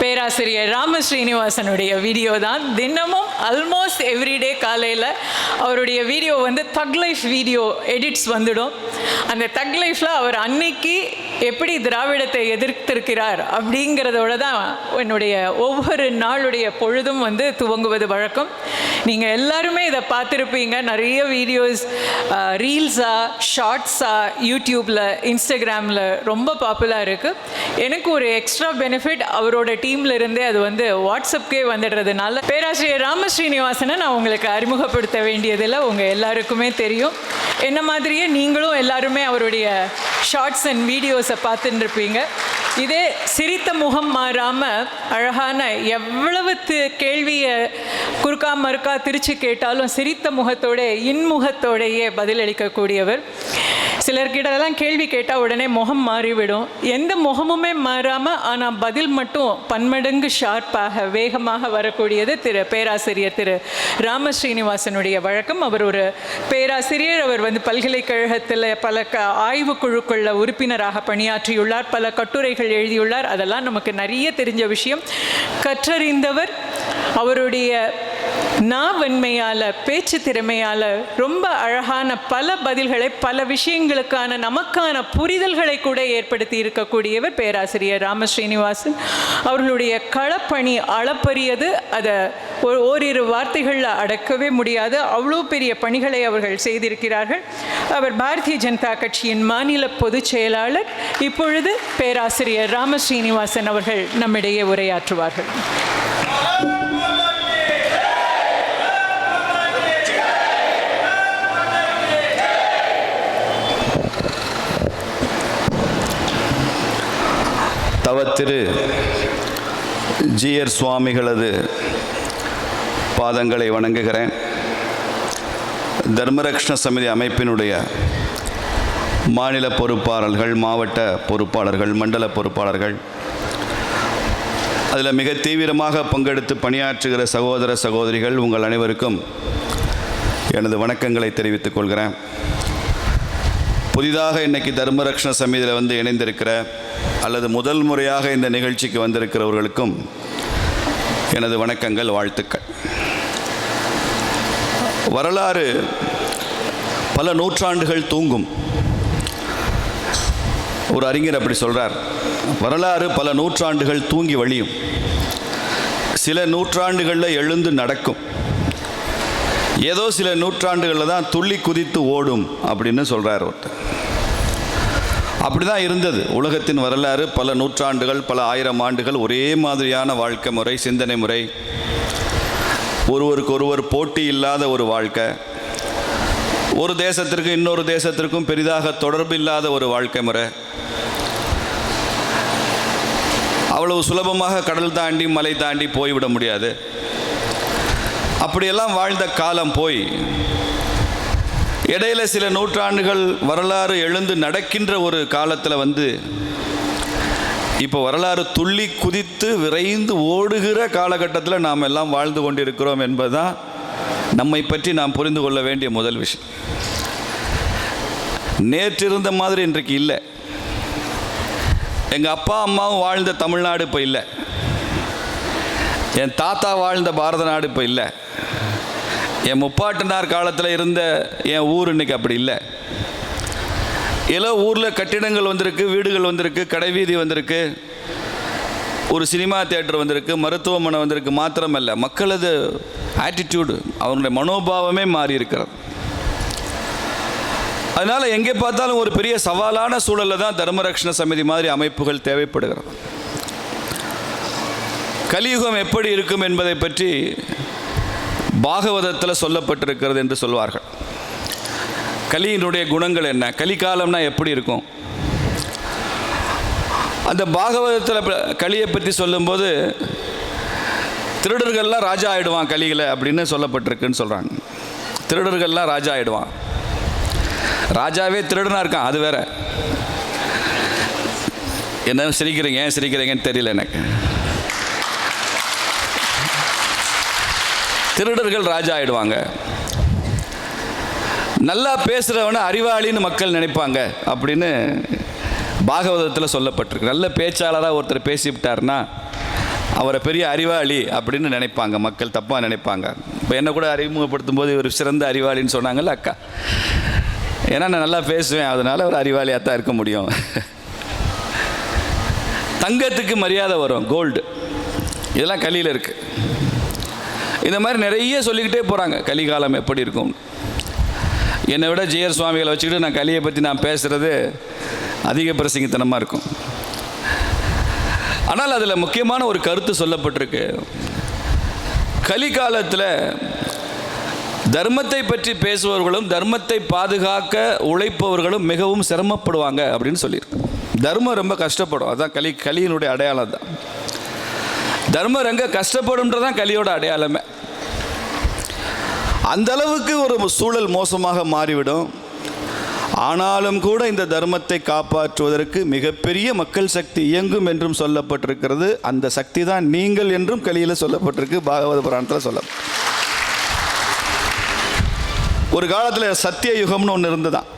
பேராசிரியர் ராம ஸ்ரீனிவாசனுடைய வீடியோ தான் தினமும் ஆல்மோஸ்ட் எவ்ரிடே காலையில் அவருடைய வீடியோ வந்து தக் லைஃப் வீடியோ எடிட்ஸ் வந்துடும். அந்த தக் லைஃப்பில் அவர் அன்னைக்கு எப்படி திராவிடத்தை எதிர்த்திருக்கிறார் அப்படிங்கிறதோட தான் என்னுடைய ஒவ்வொரு நாளுடைய பொழுதும் வந்து துவங்குவது வழக்கம். நீங்கள் எல்லாருமே இதை பார்த்துருப்பீங்க. நிறைய வீடியோஸ் ரீல்ஸாக ஷார்ட்ஸாக யூடியூப்பில் இன்ஸ்டாகிராமில் ரொம்ப பாப்புலராக இருக்குது. எனக்கு ஒரு எக்ஸ்ட்ரா பெனிஃபிட் அவரோட டீமில் இருந்தே அது வந்து வாட்ஸ்அப்கே வந்துடுறதுனால பேராசிரியர் ராம ஸ்ரீனிவாசனை நான் உங்களுக்கு அறிமுகப்படுத்த வேண்டியதில் உங்கள் எல்லாருக்குமே தெரியும். என்ன மாதிரியே நீங்களும் எல்லாருமே அவருடைய ஷார்ட்ஸ் அண்ட் வீடியோஸை பார்த்துட்டு இருப்பீங்க. இதே சிரித்த முகம் மாறாமல் அழகான எவ்வளவு கேள்வியை குறுக்கா மறுக்கா திருச்சி கேட்டாலும் சிரித்த முகத்தோட இன்முகத்தோடையே பதிலளிக்கக்கூடியவர். சிலர்கிட்டலாம் கேள்வி கேட்டால் உடனே முகம் மாறிவிடும். எந்த முகமுமே மாறாமல் ஆனால் பதில் மட்டும் பன்மடங்கு ஷார்ப்பாக வேகமாக வரக்கூடியது பேராசிரியர் திரு ராம ஸ்ரீனிவாசனுடைய வழக்கம். அவர் ஒரு பேராசிரியர். அவர் வந்து பல்கலைக்கழகத்தில் பல ஆய்வுக்குழுக்களில் உறுப்பினராக பணியாற்றியுள்ளார். பல கட்டுரைகள் எழுதியுள்ளார். அதெல்லாம் நமக்கு நிறைய தெரிஞ்ச விஷயம். கற்றறிந்தவர். அவருடைய நாவன்மையால் பேச்சு திறமையால் ரொம்ப அழகான பல பதில்களை பல விஷயங்களுக்கான நமக்கான புரிதல்களை கூட ஏற்படுத்தி இருக்கக்கூடியவர் பேராசிரியர் ராம ஸ்ரீனிவாசன். அவர்களுடைய களப்பணி அளப்பரியது. அதை ஓரிரு வார்த்தைகளில் அடக்கவே முடியாது. அவ்வளோ பெரிய பணிகளை அவர்கள் செய்திருக்கிறார்கள். அவர் பாரதிய ஜனதா கட்சியின் மாநில பொதுச் செயலாளர். இப்பொழுது பேராசிரியர் ராம ஸ்ரீனிவாசன் அவர்கள் நம்மிடையே உரையாற்றுவார்கள். தவத்திரு ஜிஆர் சுவாமிகளது பாதங்களை வணங்குகிறேன். தர்மரக்ஷண சமிதி அமைப்பினுடைய மாநில பொறுப்பாளர்கள், மாவட்ட பொறுப்பாளர்கள், மண்டல பொறுப்பாளர்கள், அதில் மிக தீவிரமாக பங்கெடுத்து பணியாற்றுகிற சகோதர சகோதரிகள், உங்கள் அனைவருக்கும் எனது வணக்கங்களை தெரிவித்துக் கொள்கிறேன். புதிதாக இன்றைக்கி தர்மரக்ஷண சமிதியில் வந்து இணைந்திருக்கிற அல்லது முதல் முறையாக இந்த நிகழ்ச்சிக்கு வந்திருக்கிறவர்களுக்கும் எனது வணக்கங்கள், வாழ்த்துக்கள். வரலாறு பல நூற்றாண்டுகள் தூங்கும். ஒரு அறிஞர் அப்படி சொல்கிறார், வரலாறு பல நூற்றாண்டுகள் தூங்கி வழியும், சில நூற்றாண்டுகளில் எழுந்து நடக்கும், ஏதோ சில நூற்றாண்டுகளில் தான் துள்ளி குதித்து ஓடும் அப்படின்னு சொல்கிறார் ஒருத்தர். அப்படி தான் இருந்தது உலகத்தின் வரலாறு. பல நூற்றாண்டுகள், பல ஆயிரம் ஆண்டுகள் ஒரே மாதிரியான வாழ்க்கை முறை, சிந்தனை முறை, ஒருவருக்கொருவர் போட்டி இல்லாத ஒரு வாழ்க்கை, ஒரு தேசத்திற்கு இன்னொரு தேசத்திற்கும் பெரிதாக தொடர்பு இல்லாத ஒரு வாழ்க்கை முறை. அவ்வளவு சுலபமாக கடல் தாண்டி மலை தாண்டி போய்விட முடியாது. அப்படியெல்லாம் வாழ்ந்த காலம் போய் இடையில சில நூற்றாண்டுகள் வரலாறு எழுந்து நடக்கின்ற ஒரு காலத்தில் வந்து இப்போ வரலாறு துள்ளி குதித்து விரைந்து ஓடுகிற காலகட்டத்தில் நாம் எல்லாம் வாழ்ந்து கொண்டிருக்கிறோம் என்பதுதான் நம்மை பற்றி நாம் புரிந்து கொள்ள வேண்டிய முதல் விஷயம். நேற்று இருந்த மாதிரி இன்றைக்கு இல்லை. எங்கள் அப்பா அம்மாவும் வாழ்ந்த தமிழ்நாடு இப்போ இல்லை. என் தாத்தா வாழ்ந்த பாரத நாடு இப்போ இல்லை. என் முப்பாட்டனார் காலத்தில் இருந்த என் ஊர் இன்றைக்கி அப்படி இல்லை. ஏதோ ஊரில் கட்டிடங்கள் வந்திருக்கு, வீடுகள் வந்திருக்கு, கடைவீதி வந்திருக்கு, ஒரு சினிமா தியேட்டர் வந்திருக்கு, மருத்துவமனை வந்திருக்கு. மாத்திரமல்ல, மக்களது ஆட்டிடியூடு, அவங்களுடைய மனோபாவமே மாறி இருக்கிறது. அதனால் எங்கே பார்த்தாலும் ஒரு பெரிய சவாலான சூழலில் தான் தர்மரக்ஷண சமிதி மாதிரி அமைப்புகள் தேவைப்படுகிறது. கலியுகம் எப்படி இருக்கும் என்பதை பற்றி பாகவதத்தில் சொல்லப்பட்டிருக்கிறது என்று சொல்வார்கள். கலியினுடைய குணங்கள் என்ன, கலிகாலம்னா எப்படி இருக்கும். அந்த பாகவதத்தில் கலியை பற்றி சொல்லும்போது திருடர்கள்லாம் ராஜா ஆகிடுவான் கலிகளை அப்படின்னு சொல்லப்பட்டிருக்குன்னு சொல்கிறாங்க. திருடர்கள்லாம் ராஜா ஆகிடுவான். ராஜாவே திருடனாக இருக்கான், அது வேற. என்ன சிரிக்கிறீங்க, ஏன் சிரிக்கிறீங்கன்னு தெரியல எனக்கு. திருடர்கள் ராஜா ஆகிடுவாங்க. நல்லா பேசுகிறவனை அறிவாளின்னு மக்கள் நினைப்பாங்க அப்படின்னு பாகவதத்தில் சொல்லப்பட்டிருக்கு. நல்ல பேச்சாளராக ஒருத்தர் பேசிவிட்டார்னா அவரை பெரிய அறிவாளி அப்படின்னு நினைப்பாங்க மக்கள், தப்பாக நினைப்பாங்க. இப்போ என்னை கூட அறிமுகப்படுத்தும் போது ஒரு சிறந்த அறிவாளின்னு சொன்னாங்கல்ல அக்கா, ஏன்னா நான் நல்லா பேசுவேன், அதனால் ஒரு அறிவாளியாக தான் இருக்க முடியும். தங்கத்துக்கு மரியாதை வரும், கோல்டு, இதெல்லாம் கலியில் இருக்குது. இந்த மாதிரி நிறைய சொல்லிக்கிட்டே போகிறாங்க கலிகாலம் எப்படி இருக்கும். என்னை விட ஜிஆர் சுவாமிகளை வச்சுக்கிட்டு நான் கலியை பற்றி நான் பேசுகிறது அதிக பிரசங்கித்தனமாக இருக்கும். ஆனால் அதில் முக்கியமான ஒரு கருத்து சொல்லப்பட்டிருக்கு. கலிகாலத்தில் தர்மத்தை பற்றி பேசுபவர்களும் தர்மத்தை பாதுகாக்க உழைப்பவர்களும் மிகவும் சிரமப்படுவாங்க அப்படின்னு சொல்லியிருக்கு. தர்மம் ரொம்ப கஷ்டப்படும், அதுதான் கலியினுடைய அடையாளம் தான். தர்மம் ரொம்ப கஷ்டப்படும்ன்றதான் கலியோட அடையாளமே. அந்த அளவுக்கு ஒரு சூழல் மோசமாக மாறிவிடும். ஆனாலும் கூட இந்த தர்மத்தை காப்பாற்றுவதற்கு மிகப்பெரிய மக்கள் சக்தி இயங்கும் என்றும் சொல்லப்பட்டிருக்கிறது. அந்த சக்தி தான் நீங்கள் என்றும் கலியில் சொல்லப்பட்டிருக்கு, பாகவத புராணத்தில் சொல்லப்பட்டு. ஒரு காலத்தில் சத்திய யுகம்னு ஒன்று இருந்துதான்.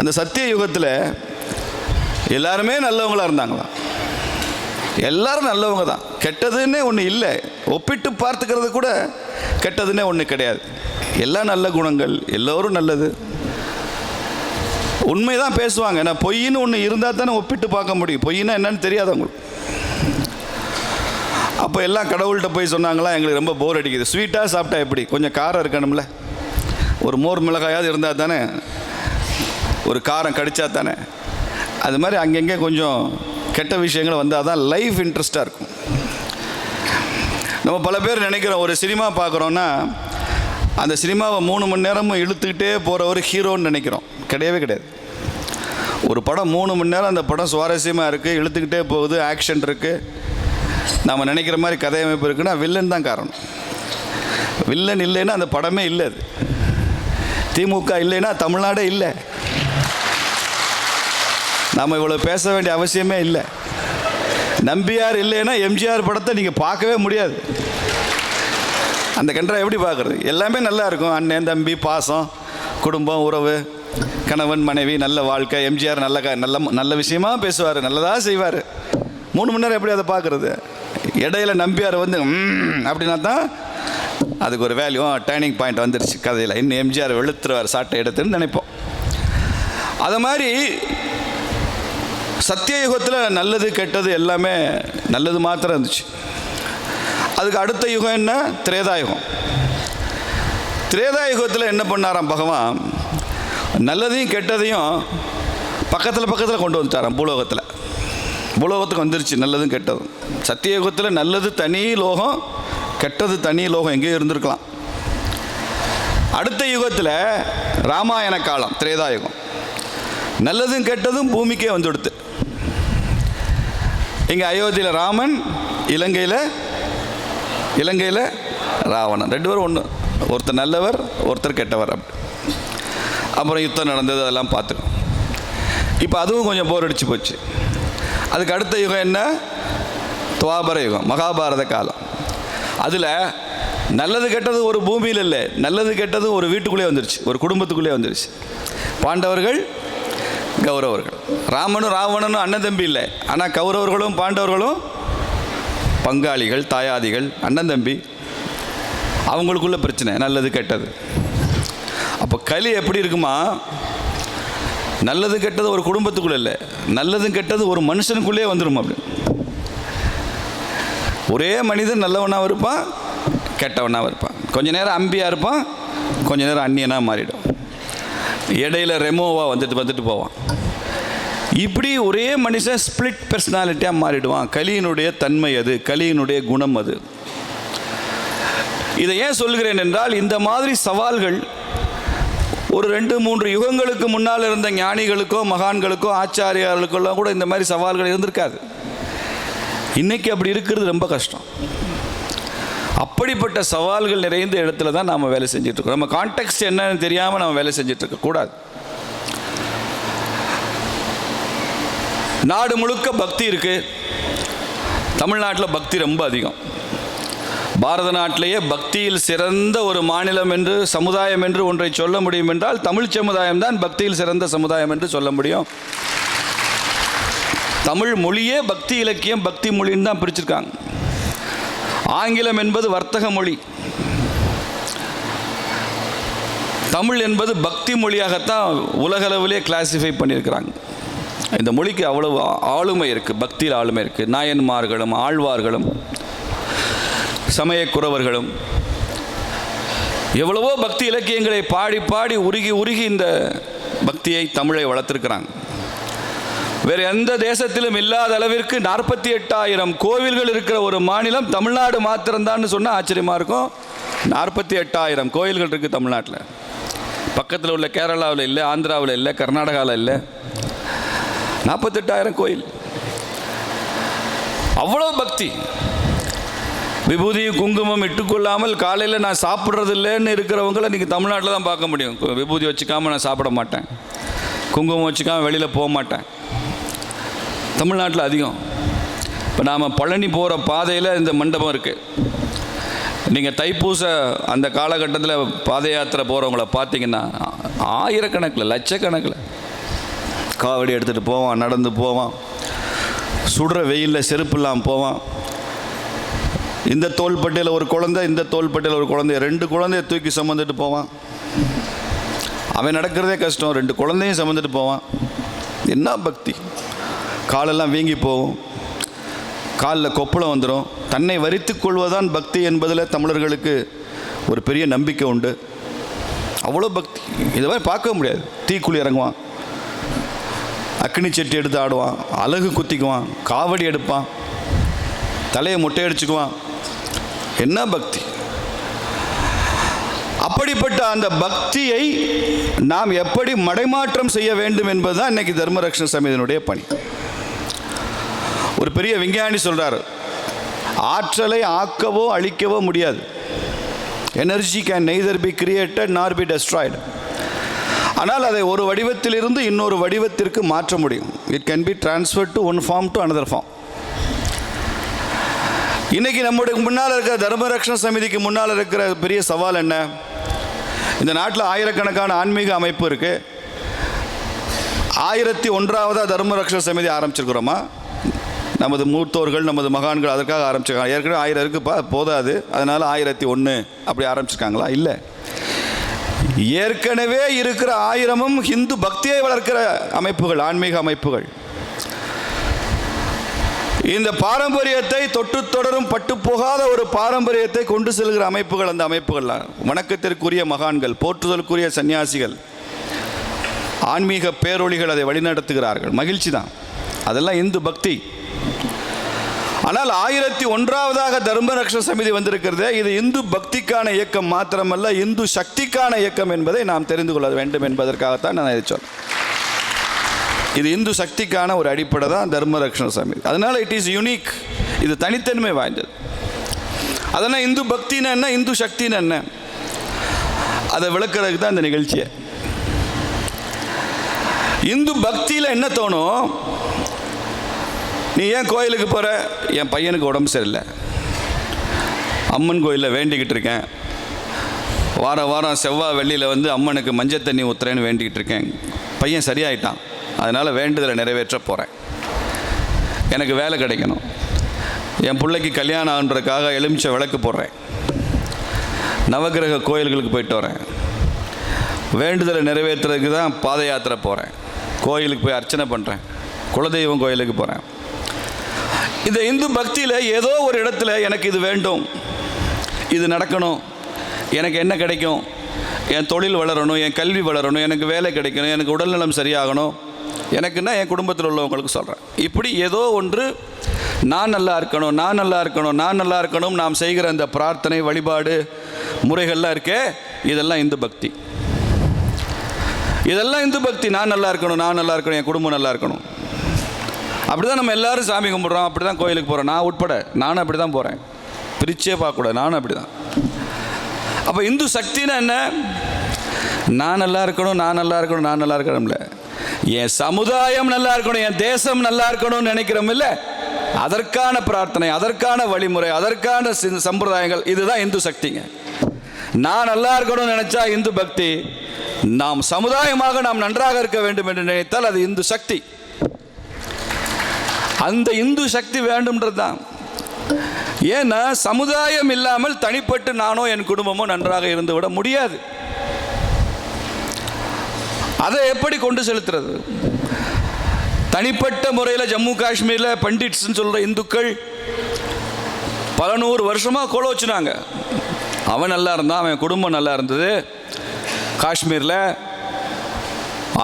அந்த சத்திய யுகத்தில் எல்லாருமே நல்லவங்களாக இருந்தாங்களாம். எல்லாரும் நல்லவங்க தான், கெட்டதுன்னே ஒன்று இல்லை. ஒப்பிட்டு பார்த்துக்கிறது கூட கெட்டதுன்னே ஒன்று கிடையாது. எல்லாம் நல்ல குணங்கள், எல்லோரும் நல்லது, உண்மை தான் பேசுவாங்க. ஏன்னா பொய்ன்னு ஒன்று இருந்தால் தானே ஒப்பிட்டு பார்க்க முடியும். பொய்னா என்னன்னு தெரியாது அவங்களுக்கு. அப்போ எல்லாம் கடவுள்கிட்ட போய் சொன்னாங்களா, எங்களுக்கு ரொம்ப போர் அடிக்குது, ஸ்வீட்டாக சாப்பிட்டா எப்படி, கொஞ்சம் காரம் இருக்கணும்ல, ஒரு மோர் மிளகாயாவது இருந்தால் தானே, ஒரு காரம் கடிச்சா தானே. அது மாதிரி அங்கங்கே கொஞ்சம் கெட்ட விஷயங்கள் வந்தால் தான் லைஃப் இன்ட்ரெஸ்டாக இருக்கும். நம்ம பல பேர் நினைக்கிறோம், ஒரு சினிமா பார்க்குறோன்னா அந்த சினிமாவை 3 மணி நேரமும் இழுத்துக்கிட்டே போகிற ஒரு ஹீரோன்னு நினைக்கிறோம். கிடையவே கிடையாது. ஒரு படம் 3 மணி நேரம் அந்த படம் சுவாரஸ்யமாக இருக்குது, இழுத்துக்கிட்டே போகுது, ஆக்ஷன் இருக்குது, நாம் நினைக்கிற மாதிரி கதையமைப்பு இருக்குன்னா வில்லன் தான் காரணம். வில்லன் இல்லைன்னா அந்த படமே இல்லை. அது திமுக இல்லைன்னா தமிழ்நாடே இல்லை. நாம் இவ்வளோ பேச வேண்டிய அவசியமே இல்லை. நம்பியார் இல்லைன்னா எம்ஜிஆர் படத்தை நீங்கள் பார்க்கவே முடியாது. அந்த கன்றா எப்படி பார்க்குறது? எல்லாமே நல்லா இருக்கும், அண்ணன் தம்பி பாசம், குடும்பம், உறவு, கணவன் மனைவி, நல்ல வாழ்க்கை. எம்ஜிஆர் நல்ல விஷயமா பேசுவார், நல்லதாக செய்வார். 3 மணி நேரம் எப்படி அதை பார்க்குறது? இடையில நம்பியார் வந்து அப்படின்னா தான் அதுக்கு ஒரு வேல்யூ, டேர்னிங் பாயிண்ட் வந்துருச்சு கதையில், இன்னும் எம்ஜிஆர் வெளுத்துருவார் சாட்டை எடுத்துன்னு நினைப்போம். அது மாதிரி சத்தியயுகத்தில் நல்லது கெட்டது எல்லாமே நல்லது மாத்திரம் இருந்துச்சு. அதுக்கு அடுத்த யுகம் என்ன? திரேதாயுகம். திரேதாயுகத்தில் என்ன பண்ணாராம் பகவான்? நல்லதையும் கெட்டதையும் பக்கத்தில் கொண்டு வந்துட்டாராம். பூலோகத்துக்கு வந்துருச்சு நல்லதும் கெட்டதும். சத்தியயுகத்தில் நல்லது தனி லோகம், கெட்டது தனி லோகம், எங்கேயும் இருந்திருக்கலாம். அடுத்த யுகத்தில் ராமாயண காலம், திரேதாயுகம், நல்லதும் கெட்டதும் பூமிக்கே வந்துடுத்து. இங்கே அயோத்தியில் ராமன், இலங்கையில் ராவணன், 2 பேரும் ஒன்று. ஒருத்தர் நல்லவர், ஒருத்தர் கெட்டவர். அப்புறம் யுத்தம் நடந்தது, அதெல்லாம் பார்த்துக்கணும். இப்போ அதுவும் கொஞ்சம் போர் அடிச்சு போச்சு. அதுக்கு அடுத்த யுகம் என்ன? துவாபர யுகம், மகாபாரத காலம். அதில் நல்லது கெட்டது ஒரு பூமியில் இல்லை, நல்லது கெட்டது ஒரு வீட்டுக்குள்ளே வந்துருச்சு, ஒரு குடும்பத்துக்குள்ளே வந்துருச்சு. பாண்டவர்கள், கௌரவர்கள். ராமனும் ராவணனும் அண்ணன் தம்பி இல்லை, ஆனால் கௌரவர்களும் பாண்டவர்களும் பங்காளிகள், தாயாதிகள், அண்ணன் தம்பி. அவங்களுக்குள்ள பிரச்சனை, நல்லது கெட்டது. அப்போ கலி எப்படி இருக்குமா? நல்லது கெட்டது ஒரு குடும்பத்துக்குள்ளே இல்லை, நல்லதும் கெட்டது ஒரு மனுஷனுக்குள்ளே வந்துடும். அப்படி ஒரே மனிதன் நல்லவனாக இருப்பான், கெட்டவனாக இருப்பான். கொஞ்ச நேரம் அம்பியாக இருப்பான், கொஞ்ச நேரம் அந்நியனாக மாறிடும். இடையில ரெமோவாக வந்துட்டு போவான். இப்படி ஒரே மனுஷன் ஸ்பிளிட் பர்சனாலிட்டியாக மாறிடுவான். கலியினுடைய தன்மை அது, கலியினுடைய குணம் அது. இதை ஏன் சொல்கிறேன் என்றால், இந்த மாதிரி சவால்கள் ஒரு 2-3 யுகங்களுக்கு முன்னால் இருந்த ஞானிகளுக்கோ மகான்களுக்கோ ஆச்சாரியார்களுக்கோ கூட இந்த மாதிரி சவால்கள் இருந்திருக்காது. இன்னைக்கு அப்படி இருக்கிறது ரொம்ப கஷ்டம். அப்படிப்பட்ட சவால்கள் நிறைந்த இடத்துல தான் நாம் வேலை செஞ்சிட்ருக்கோம். நம்ம கான்டெக்ஸ்ட் என்னன்னு தெரியாமல் நம்ம வேலை செஞ்சிட்ருக்கக்கூடாது. நாடு முழுக்க பக்தி இருக்குது. தமிழ்நாட்டில் பக்தி ரொம்ப அதிகம். பாரத நாட்டிலேயே பக்தியில் சிறந்த ஒரு மாநிலம் என்று, சமுதாயம் என்று ஒன்றை சொல்ல முடியும் என்றால் தமிழ் சமுதாயம் தான் பக்தியில் சிறந்த சமுதாயம் என்று சொல்ல முடியும். தமிழ் மொழியே பக்தி இலக்கியம், பக்தி மொழின்னு தான் பிரிச்சிருக்காங்க. ஆங்கிலம் என்பது வர்த்தக மொழி, தமிழ் என்பது பக்தி மொழியாகத்தான் உலகளவிலே கிளாசிஃபை பண்ணியிருக்கிறாங்க. இந்த மொழிக்கு அவ்வளவு ஆளுமை இருக்குது, பக்தியில் ஆளுமை இருக்குது. நாயன்மார்களும் ஆழ்வார்களும் சமயக்குறவர்களும் எவ்வளவோ பக்தி இலக்கியங்களை பாடி பாடி உருகி உருகி இந்த பக்தியை, தமிழை வளர்த்துருக்கிறாங்க. வேறு எந்த தேசத்திலும் இல்லாத அளவிற்கு 48,000 கோவில்கள் இருக்கிற ஒரு மாநிலம் தமிழ்நாடு மாத்திரம்தான் சொன்னால் ஆச்சரியமாக இருக்கும். 48,000 கோயில்கள் இருக்குது தமிழ்நாட்டில். பக்கத்தில் உள்ள கேரளாவில் இல்லை, ஆந்திராவில் இல்லை, கர்நாடகாவில் இல்லை. 48,000 கோயில், அவ்வளோ பக்தி. விபூதி குங்குமம் இட்டுக்கொள்ளாமல் காலையில் நான் சாப்பிட்றது இல்லைன்னு இருக்கிறவங்கள நீங்கள் தமிழ்நாட்டில் தான் பார்க்க முடியும். விபூதி வச்சுக்காமல் நான் சாப்பிட மாட்டேன், குங்குமம் வச்சுக்காமல் வெளியில் போக மாட்டேன். தமிழ்நாட்டில் அதிகம். இப்போ நாம் பழனி போகிற பாதையில் இந்த மண்டபம் இருக்குது. நீங்கள் தைப்பூச அந்த காலகட்டத்தில் பாத யாத்திரை போகிறவங்கள பார்த்தீங்கன்னா ஆயிரக்கணக்கில், லட்சக்கணக்கில் காவடி எடுத்துகிட்டு போவான், நடந்து போவான், சுடுற வெயிலில் செருப்பு இல்லாமல் போவான். இந்த தோள்பட்டையில் ஒரு குழந்தை, இந்த தோள்பட்டையில் ஒரு குழந்தை, 2 குழந்தைய தூக்கி சுமந்துட்டு போவான். அவன் நடக்கிறதே கஷ்டம், 2 குழந்தையும் சுமந்துட்டு போவான். என்ன பக்தி! காலெல்லாம் வீங்கி போகும், காலில் கொப்பளம் வந்துடும். தன்னை வரித்து கொள்வதுதான் பக்தி என்பதில் தமிழர்களுக்கு ஒரு பெரிய நம்பிக்கை உண்டு. அவ்வளோ பக்தி. இதை மாதிரி பார்க்க முடியாது. தீக்குழி இறங்குவான், அக்னி செட்டி எடுத்து ஆடுவான், அலகு குத்திக்குவான், காவடி எடுப்பான், தலையை மொட்டையடிச்சுக்குவான். என்ன பக்தி! அப்படிப்பட்ட அந்த பக்தியை நாம் எப்படி மடைமாற்றம் செய்ய வேண்டும் என்பதுதான் இன்னைக்கு தர்மரக்ஷண சமிதியினுடைய பணி. ஒரு பெரிய விஞ்ஞானி சொல்றார், ஆற்றலை ஆக்கவோ அழிக்கவோ முடியாது. Energy can neither be created nor be destroyed. ஆனால் அதை ஒரு வடிவத்திலிருந்து இன்னொரு வடிவத்திற்கு மாற்ற முடியும். It can be transferred to one form to another form. இன்னைக்கு நம்முடைய முன்னால் இருக்கிற தர்மரக்ஷண சமிதிக்கு முன்னால் இருக்கிற பெரிய சவால் என்ன? இந்த நாட்டில் ஆயிரக்கணக்கான ஆன்மீக அமைப்பு இருக்கு. 1001வது தர்மரக்ஷண சமிதி ஆரம்பிச்சிருக்கிறோமா? நமது மூத்தோர்கள், நமது மகான்கள் அதற்காக ஆரம்பிச்சிருக்காங்க. ஏற்கனவே 1000 இருக்குப்பா, போதாது, அதனால் 1001 அப்படி ஆரம்பிச்சிருக்காங்களா? இல்லை. ஏற்கனவே இருக்கிற 1000ம் ஹிந்து பக்தியை வளர்க்கிற அமைப்புகள், ஆன்மீக அமைப்புகள். இந்த பாரம்பரியத்தை தொட்டு தொடரும் பட்டு போகாத ஒரு பாரம்பரியத்தை கொண்டு செல்கிற அமைப்புகள் அந்த அமைப்புகள்லாம். வணக்கத்திற்குரிய மகான்கள், போற்றுதலுக்குரிய சன்னியாசிகள், ஆன்மீக பேரொளிகள் அதை வழிநடத்துகிறார்கள். மகிழ்ச்சி தான், அதெல்லாம் இந்து பக்தி. ஆனால் 1001வது தர்மரக்ஷண சமிதி வந்திருக்கிறது. இது இந்து பக்திக்கான இயக்கம் மாத்திரமல்ல, இந்து சக்திக்கான இயக்கம் என்பதை நாம் தெரிந்து கொள்ள வேண்டும் என்பதற்காகத்தான் நான் இதை சொல்றேன். இது இந்து சக்திக்கான ஒரு அடிப்படை தான் தர்மரக்ஷண சமிதி. அதனால இட் இஸ் யூனிக், இது தனித்தன்மை வாய்ந்தது. அதனால் இந்து பக்தின்னு என்ன, இந்து சக்தின்னு என்ன, அதை விளக்குறதுக்கு தான் இந்த நிகழ்ச்சியை. இந்து பக்தியில் என்ன தோணும்? நீ ஏன் கோயிலுக்கு போகிற? என் பையனுக்கு உடம்பு சரியில்லை, அம்மன் கோயிலில் வேண்டிக்கிட்டு இருக்கேன், வாரம் வாரம் செவ்வாய் வெள்ளியில் வந்து அம்மனுக்கு மஞ்சள் தண்ணி ஊற்றுறேன்னு வேண்டிக்கிட்டு இருக்கேன், பையன் சரியாயிட்டான், அதனால் வேண்டுதலை நிறைவேற்ற போகிறேன், எனக்கு வேலை கிடைக்கணும், என் பிள்ளைக்கு கல்யாணம் ஆகுன்றதுக்காக எலுமிச்சை விளக்கு போடுறேன், நவகிரக கோயில்களுக்கு போயிட்டு வரேன், வேண்டுதலை நிறைவேற்றுறதுக்கு தான் பாத யாத்திரை போகிறேன், கோயிலுக்கு போய் அர்ச்சனை பண்ணுறேன், குலதெய்வம் கோயிலுக்கு போகிறேன். இந்த இந்து பக்தியில் ஏதோ ஒரு இடத்துல எனக்கு இது வேண்டும், இது நடக்கணும், எனக்கு என்ன கிடைக்கும், என் தொழில் வளரணும், என் கல்வி வளரணும், எனக்கு வேலை கிடைக்கணும், எனக்கு உடல்நலம் சரியாகணும், எனக்குன்னா என் குடும்பத்தில் உள்ளவங்களுக்கு சொல்கிறேன். இப்படி ஏதோ ஒன்று நான் நல்லா இருக்கணும், நான் நல்லா இருக்கணும், நான் நல்லா இருக்கணும். நாம் செய்கிற அந்த பிரார்த்தனை, வழிபாடு முறைகள்லாம் இருக்கே, இதெல்லாம் இந்து பக்தி. இதெல்லாம் இந்து பக்தி. நான் நல்லா இருக்கணும், நான் நல்லா இருக்கணும், என் குடும்பம் நல்லா இருக்கணும். அப்படி தான் நம்ம எல்லோரும் சாமி கும்பிட்றோம், அப்படி தான் கோயிலுக்கு போகிறோம். நான் உட்பட நானும் அப்படி தான் போகிறேன், பிரிச்சே பார்க்கக்கூடாது, நானும் அப்படி தான். அப்போ இந்து சக்தினா என்ன? நான் நல்லா இருக்கணும், நான் நல்லா இருக்கணும், நான் நல்லா இருக்கணும்ல, என் சமுதாயம் நல்லா இருக்கணும், என் தேசம் நல்லா இருக்கணும்னு நினைக்கிறோம் இல்லை, அதற்கான பிரார்த்தனை, அதற்கான வழிமுறை, அதற்கான சம்பிரதாயங்கள், இதுதான் இந்து சக்திங்க. நான் நல்லா இருக்கணும்னு நினைச்சா இந்து பக்தி, நாம் சமுதாயமாக நாம் நன்றாக இருக்க வேண்டும் என்று நினைத்தால் அது இந்து சக்தி. அந்த இந்து சக்தி வேண்டும்ன்றது தான். ஏன்னா சமுதாயம் இல்லாமல் தனிப்பட்டு நானோ என் குடும்பமோ நன்றாக இருந்து விட முடியாது. அதை எப்படி கொண்டு செலுத்துறது? தனிப்பட்ட முறையில் ஜம்மு காஷ்மீரில் பண்டிட்ஸ்ன்னு சொல்கிற இந்துக்கள் பல 100 வருஷமாக கோல வச்சுனாங்க. அவன் நல்லா இருந்தான், அவன் குடும்பம் நல்லா இருந்தது. காஷ்மீரில்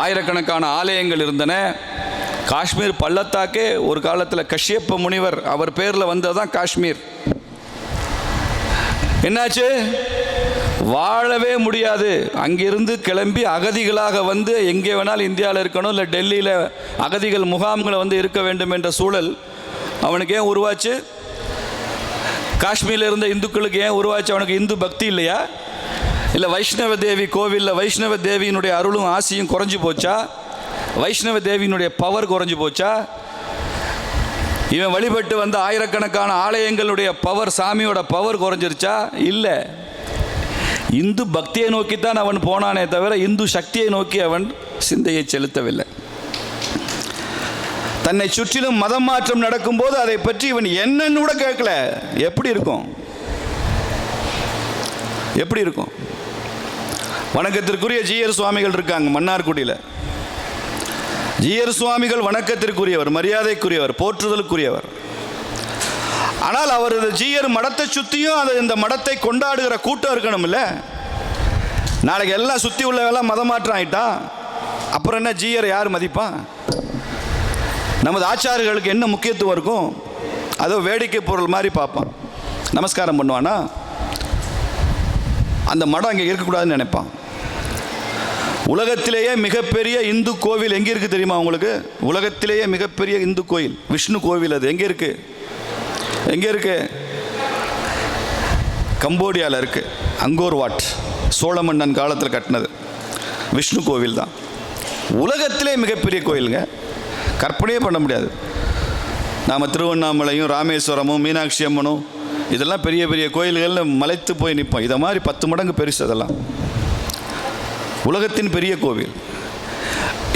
ஆயிரக்கணக்கான ஆலயங்கள் இருந்தன. காஷ்மீர் பள்ளத்தாக்கே ஒரு காலத்தில் கஷ்யப்ப முனிவர் அவர் பேரில் வந்தது தான் காஷ்மீர். என்னாச்சு? வாழவே முடியாது. அங்கிருந்து கிளம்பி அகதிகளாக வந்து எங்கே வேணாலும் இந்தியாவில் இருக்கணும், இல்லை டெல்லியில் அகதிகள் முகாம்களை வந்து இருக்க வேண்டும் என்ற சூழல் அவனுக்கு ஏன் உருவாச்சு? காஷ்மீரில் இருந்த இந்துக்களுக்கு ஏன் உருவாச்சு? அவனுக்கு இந்து பக்தி இல்லையா? இல்லை வைஷ்ணவ தேவி கோவிலில் வைஷ்ணவ தேவியினுடைய அருளும் ஆசியும் குறைஞ்சி போச்சா? வைஷ்ணவ தேவியினுடைய பவர் குறைஞ்சி போச்சா? இவன் வழிபட்டு வந்த ஆயிரக்கணக்கான ஆலயங்களுடைய பவர், சாமியோட பவர் குறைஞ்சிருச்சா? இல்லை. இந்து பக்தியை நோக்கித்தான் அவன் போனானே தவிர இந்து சக்தியை நோக்கி அவன் சிந்தையை செலுத்தவில்லை. தன்னை சுற்றிலும் மதம் மாற்றம் நடக்கும்போது அதை பற்றி இவன் என்னன்னு கூட கேட்கல. எப்படி இருக்கும்? எப்படி இருக்கும்? வணக்கத்திற்குரிய ஜீயர் சுவாமிகள் இருக்காங்க மன்னார்குடியில். ஜீயர் சுவாமிகள் வணக்கத்திற்குரியவர், மரியாதைக்குரியவர், போற்றுதலுக்குரியவர். ஆனால் அவர் ஜீயர் மடத்தை சுற்றியும் அது இந்த மடத்தை கொண்டாடுகிற கூட்டம் இருக்கணும்ல. நாளைக்கு எல்லாம் சுற்றி உள்ளவெல்லாம் மதம் மாற்றம் ஆயிட்டான், அப்புறம் என்ன ஜீயர் யார் மதிப்பான்? நமது ஆச்சாரிகளுக்கு என்ன முக்கியத்துவம் இருக்கும்? அதோ வேடிக்கை பொருள் மாதிரி பார்ப்பான். நமஸ்காரம் பண்ணுவானா? அந்த மடம் அங்கே இருக்கக்கூடாதுன்னு நினைப்பான். உலகத்திலேயே மிகப்பெரிய இந்து கோவில் எங்கே இருக்குது தெரியுமா உங்களுக்கு? உலகத்திலேயே மிகப்பெரிய இந்து கோயில் விஷ்ணு கோவில். அது எங்கே இருக்குது? எங்கே இருக்கு? கம்போடியாவில் இருக்கு. அங்கோர் வாட், சோழ மன்னன் காலத்தில் கட்டினது விஷ்ணு கோவில் தான். உலகத்திலே மிகப்பெரிய கோயிலுங்க, கற்பனையே பண்ண முடியாது. நாம் திருவண்ணாமலையும் ராமேஸ்வரமும் மீனாட்சி அம்மனும் இதெல்லாம் பெரிய பெரிய கோயில்களில் மலைத்து போய் நிற்போம். இதை மாதிரி 10 மடங்கு பெருசு. அதெல்லாம் உலகத்தின் பெரிய கோவில்.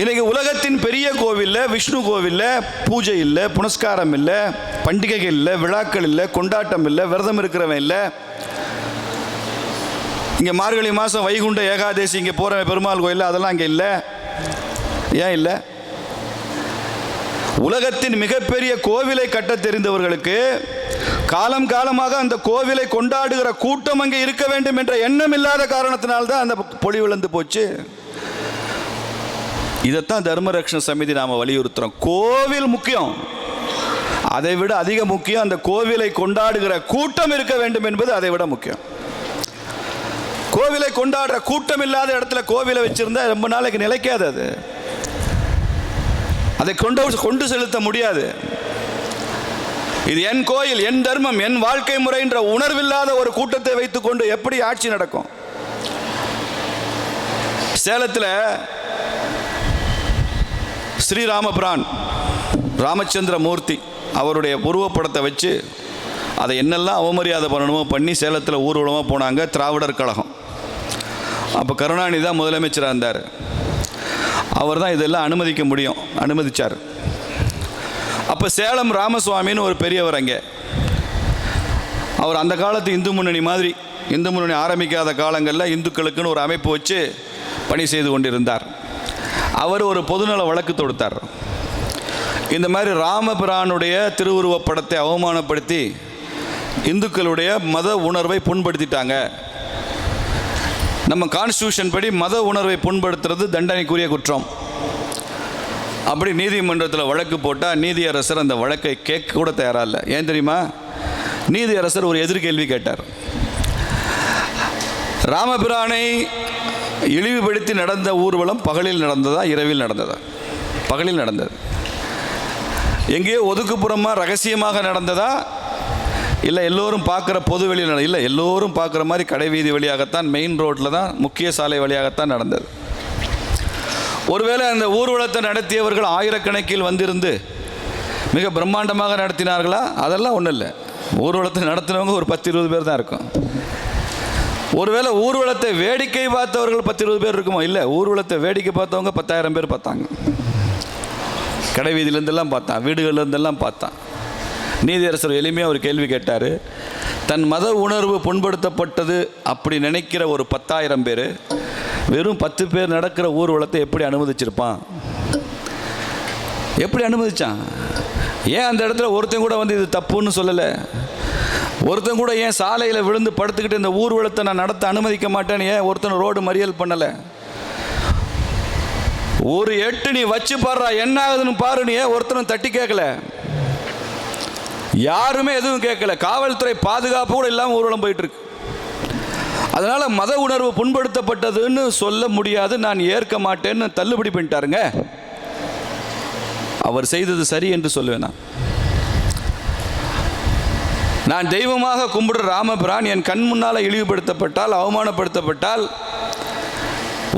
இன்றைக்கி உலகத்தின் பெரிய கோவிலில், விஷ்ணு கோவிலில் பூஜை இல்லை, புனஸ்காரம் இல்லை, பண்டிகைகள் இல்லை, விழாக்கள் இல்லை, கொண்டாட்டம் இல்லை, விரதம் இருக்கிறவன் இல்லை. இங்கே மார்கழி மாதம் வைகுண்ட ஏகாதேசி இங்கே போகிற பெருமாள் கோயில் அதெல்லாம் இங்கே இல்லை. ஏன் இல்லை? உலகத்தின் மிகப்பெரிய கோவிலை கட்ட தெரிந்தவர்களுக்கு காலம் காலமாக அந்த கோவிலை கொண்டாடுகிற கூட்டம் அங்கே இருக்க வேண்டும் என்ற எண்ணம் இல்லாத காரணத்தினால்தான் அந்த பொலிவிழந்து போச்சு. இதைத்தான் தர்மரக்ஷண சமிதி நாம் வலியுறுத்துகிறோம். கோவில் முக்கியம், அதை விட அதிக முக்கியம் அந்த கோவிலை கொண்டாடுகிற கூட்டம் இருக்க வேண்டும் என்பது அதை விட முக்கியம். கோவிலை கொண்டாடுற கூட்டம் இல்லாத இடத்துல கோவிலை வச்சிருந்தா ரொம்ப நாளைக்கு நிலைக்காது. அது அதை கொண்டு செலுத்த முடியாது. இது என் கோயில், என் தர்மம், என் வாழ்க்கை முறை என்ற உணர்வில்லாத ஒரு கூட்டத்தை வைத்துக்கொண்டு எப்படி ஆட்சி நடக்கும்? சேலத்தில் ஸ்ரீராமபிரான் ராமச்சந்திர மூர்த்தி அவருடைய உருவப்படத்தை வச்சு அதை என்னெல்லாம் அவமரியாதை பண்ணணுமோ பண்ணி சேலத்தில் ஊர்வலமாக போனாங்க திராவிடர் கழகம். அப்போ கருணாநிதி தான் முதலமைச்சராக இருந்தார். அவர் தான் இதெல்லாம் அனுமதிக்க முடியும், அனுமதித்தார். அப்போ சேலம் ராமசுவாமின்னு ஒரு பெரியவர் அங்கே, அவர் அந்த காலத்து இந்து முன்னணி மாதிரி, இந்து முன்னணி ஆரம்பிக்காத காலங்களில் இந்துக்களுக்குன்னு ஒரு அமைப்பு வச்சு பணி செய்து கொண்டிருந்தார். அவர் ஒரு பொதுநல வழக்கு தொடுத்தார். இந்த மாதிரி ராமபிரானுடைய திருவுருவப்படத்தை அவமானப்படுத்தி இந்துக்களுடைய மத உணர்வை புண்படுத்திட்டாங்க. நம்ம கான்ஸ்டியூஷன் படி மத உணர்வை புண்படுத்துறது தண்டனைக்குரிய குற்றம். அப்படி நீதிமன்றத்தில் வழக்கு போட்டால் நீதியரசர் அந்த வழக்கை கேட்க கூட தயாராக இல்லை. ஏன் தெரியுமா? நீதியரசர் ஒரு எதிர்கேள்வி கேட்டார். ராமபிரானை இழிவுபடுத்தி நடந்த ஊர்வலம் பகலில் நடந்ததா இரவில் நடந்ததா? பகலில் நடந்தது. எங்கேயோ ஒதுக்குப்புறமாக ரகசியமாக நடந்ததா, இல்லை எல்லோரும் பார்க்குற பொது வெளியில் இல்லை, எல்லோரும் பார்க்குற மாதிரி கடை வீதி வழியாகத்தான், மெயின் ரோட்டில் தான், முக்கிய சாலை வழியாகத்தான் நடந்தது. ஒருவேளை அந்த ஊர்வலத்தை நடத்தியவர்கள் ஆயிரக்கணக்கில் வந்திருந்து மிக பிரம்மாண்டமாக நடத்தினார்களா? அதெல்லாம் ஒன்றும் இல்லை. ஊர்வலத்தை நடத்தினவங்க ஒரு 10-20 பேர் தான் இருக்கும். ஒருவேளை ஊர்வலத்தை வேடிக்கை பார்த்தவர்கள் 10-20 பேர் இருக்குமோ? இல்லை, ஊர்வலத்தை வேடிக்கை பார்த்தவங்க 10,000 பேர் பார்த்தாங்க. கடை வீதியிலேருந்தெல்லாம் பார்த்தான், வீடுகள்லேருந்தெல்லாம் பார்த்தான். நீதியரசர் எளிமையாக ஒரு கேள்வி கேட்டார். தன் மத உணர்வு புண்படுத்தப்பட்டது அப்படி நினைக்கிற ஒரு 10,000 பேர் வெறும் 10 பேர் நடக்கிற ஊர்வலத்தை எப்படி அனுமதிச்சிருப்பான்? எப்படி அனுமதிச்சான்? ஏன் அந்த இடத்துல ஒருத்தன் கூட வந்து இது தப்புன்னு சொல்லலை? ஒருத்தன் கூட ஏன் சாலையில் விழுந்து படுத்துக்கிட்டு இந்த ஊர்வலத்தை நான் நடத்த அனுமதிக்க மாட்டேன்னு ஏன் ஒருத்தன் ரோடு மறியல் பண்ணலை? ஒரு எட்டு நீ வச்சு பாடுறா, என்ன ஆகுதுன்னு பாருன்னு ஏன் ஒருத்தனும் தட்டி கேட்கல? யாருமே எதுவும் கேட்கல. காவல்துறை பாதுகாப்பு கூட இல்லாமல் ஊர்வலம் போயிட்டு இருக்கு. அதனால மத உணர்வு புண்படுத்தப்பட்டதுன்னு சொல்ல முடியாது, நான் ஏற்க மாட்டேன்னு தள்ளுபடி பண்ணிட்டாருங்க. அவர் செய்தது சரி என்று சொல்லுவேன். நான் தெய்வமாக கும்பிடுற ராமபிரான் என் கண் முன்னால் இழிவுபடுத்தப்பட்டால், அவமானப்படுத்தப்பட்டால்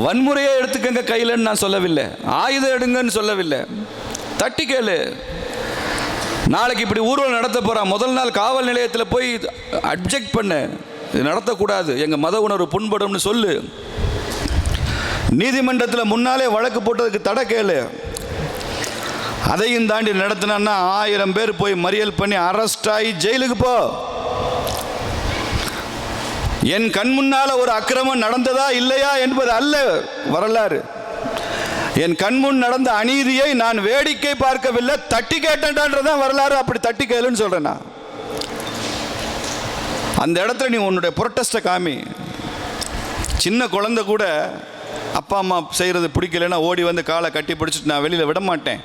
வன்முறையை எடுத்துக்கங்க கையிலன்னு நான் சொல்லவில்லை, ஆயுதம் எடுங்கன்னு சொல்லவில்லை. தட்டி கேளு. நாளைக்கு இப்படி ஊர்வலம் நடத்த போகிறான், முதல் நாள் காவல் நிலையத்தில் போய் அப்ஜெக்ட் பண்ண, இது நடத்தக்கூடாது, எங்கள் மத உணர்வு புண்படும்னு சொல்லு. நீதிமன்றத்தில் முன்னாலே வழக்கு போட்டதுக்கு தடை கேளு. அதையும் தாண்டி நடத்தினா 1000 பேர் போய் மறியல் பண்ணி அரெஸ்ட் ஆகி ஜெயிலுக்கு போ. என் கண் முன்னால் ஒரு அக்கிரமம் நடந்ததா இல்லையா என்பது அல்ல வரலாறு. என் கண்முன் நடந்த அநீதியை நான் வேடிக்கை பார்க்கவில்லை, தட்டி கேட்டேன்டான்றதான் வரலாறு. அப்படி தட்டி கேளுன்னு சொல்றேன். அந்த இடத்துல நீ உன்னுடைய புரொட்டஸ்ட்டை காமி. சின்ன குழந்தை கூட அப்பா அம்மா செய்கிறது பிடிக்கலைன்னா ஓடி வந்து காலை கட்டி பிடிச்சிட்டு நான் வெளியில் விட மாட்டேன்,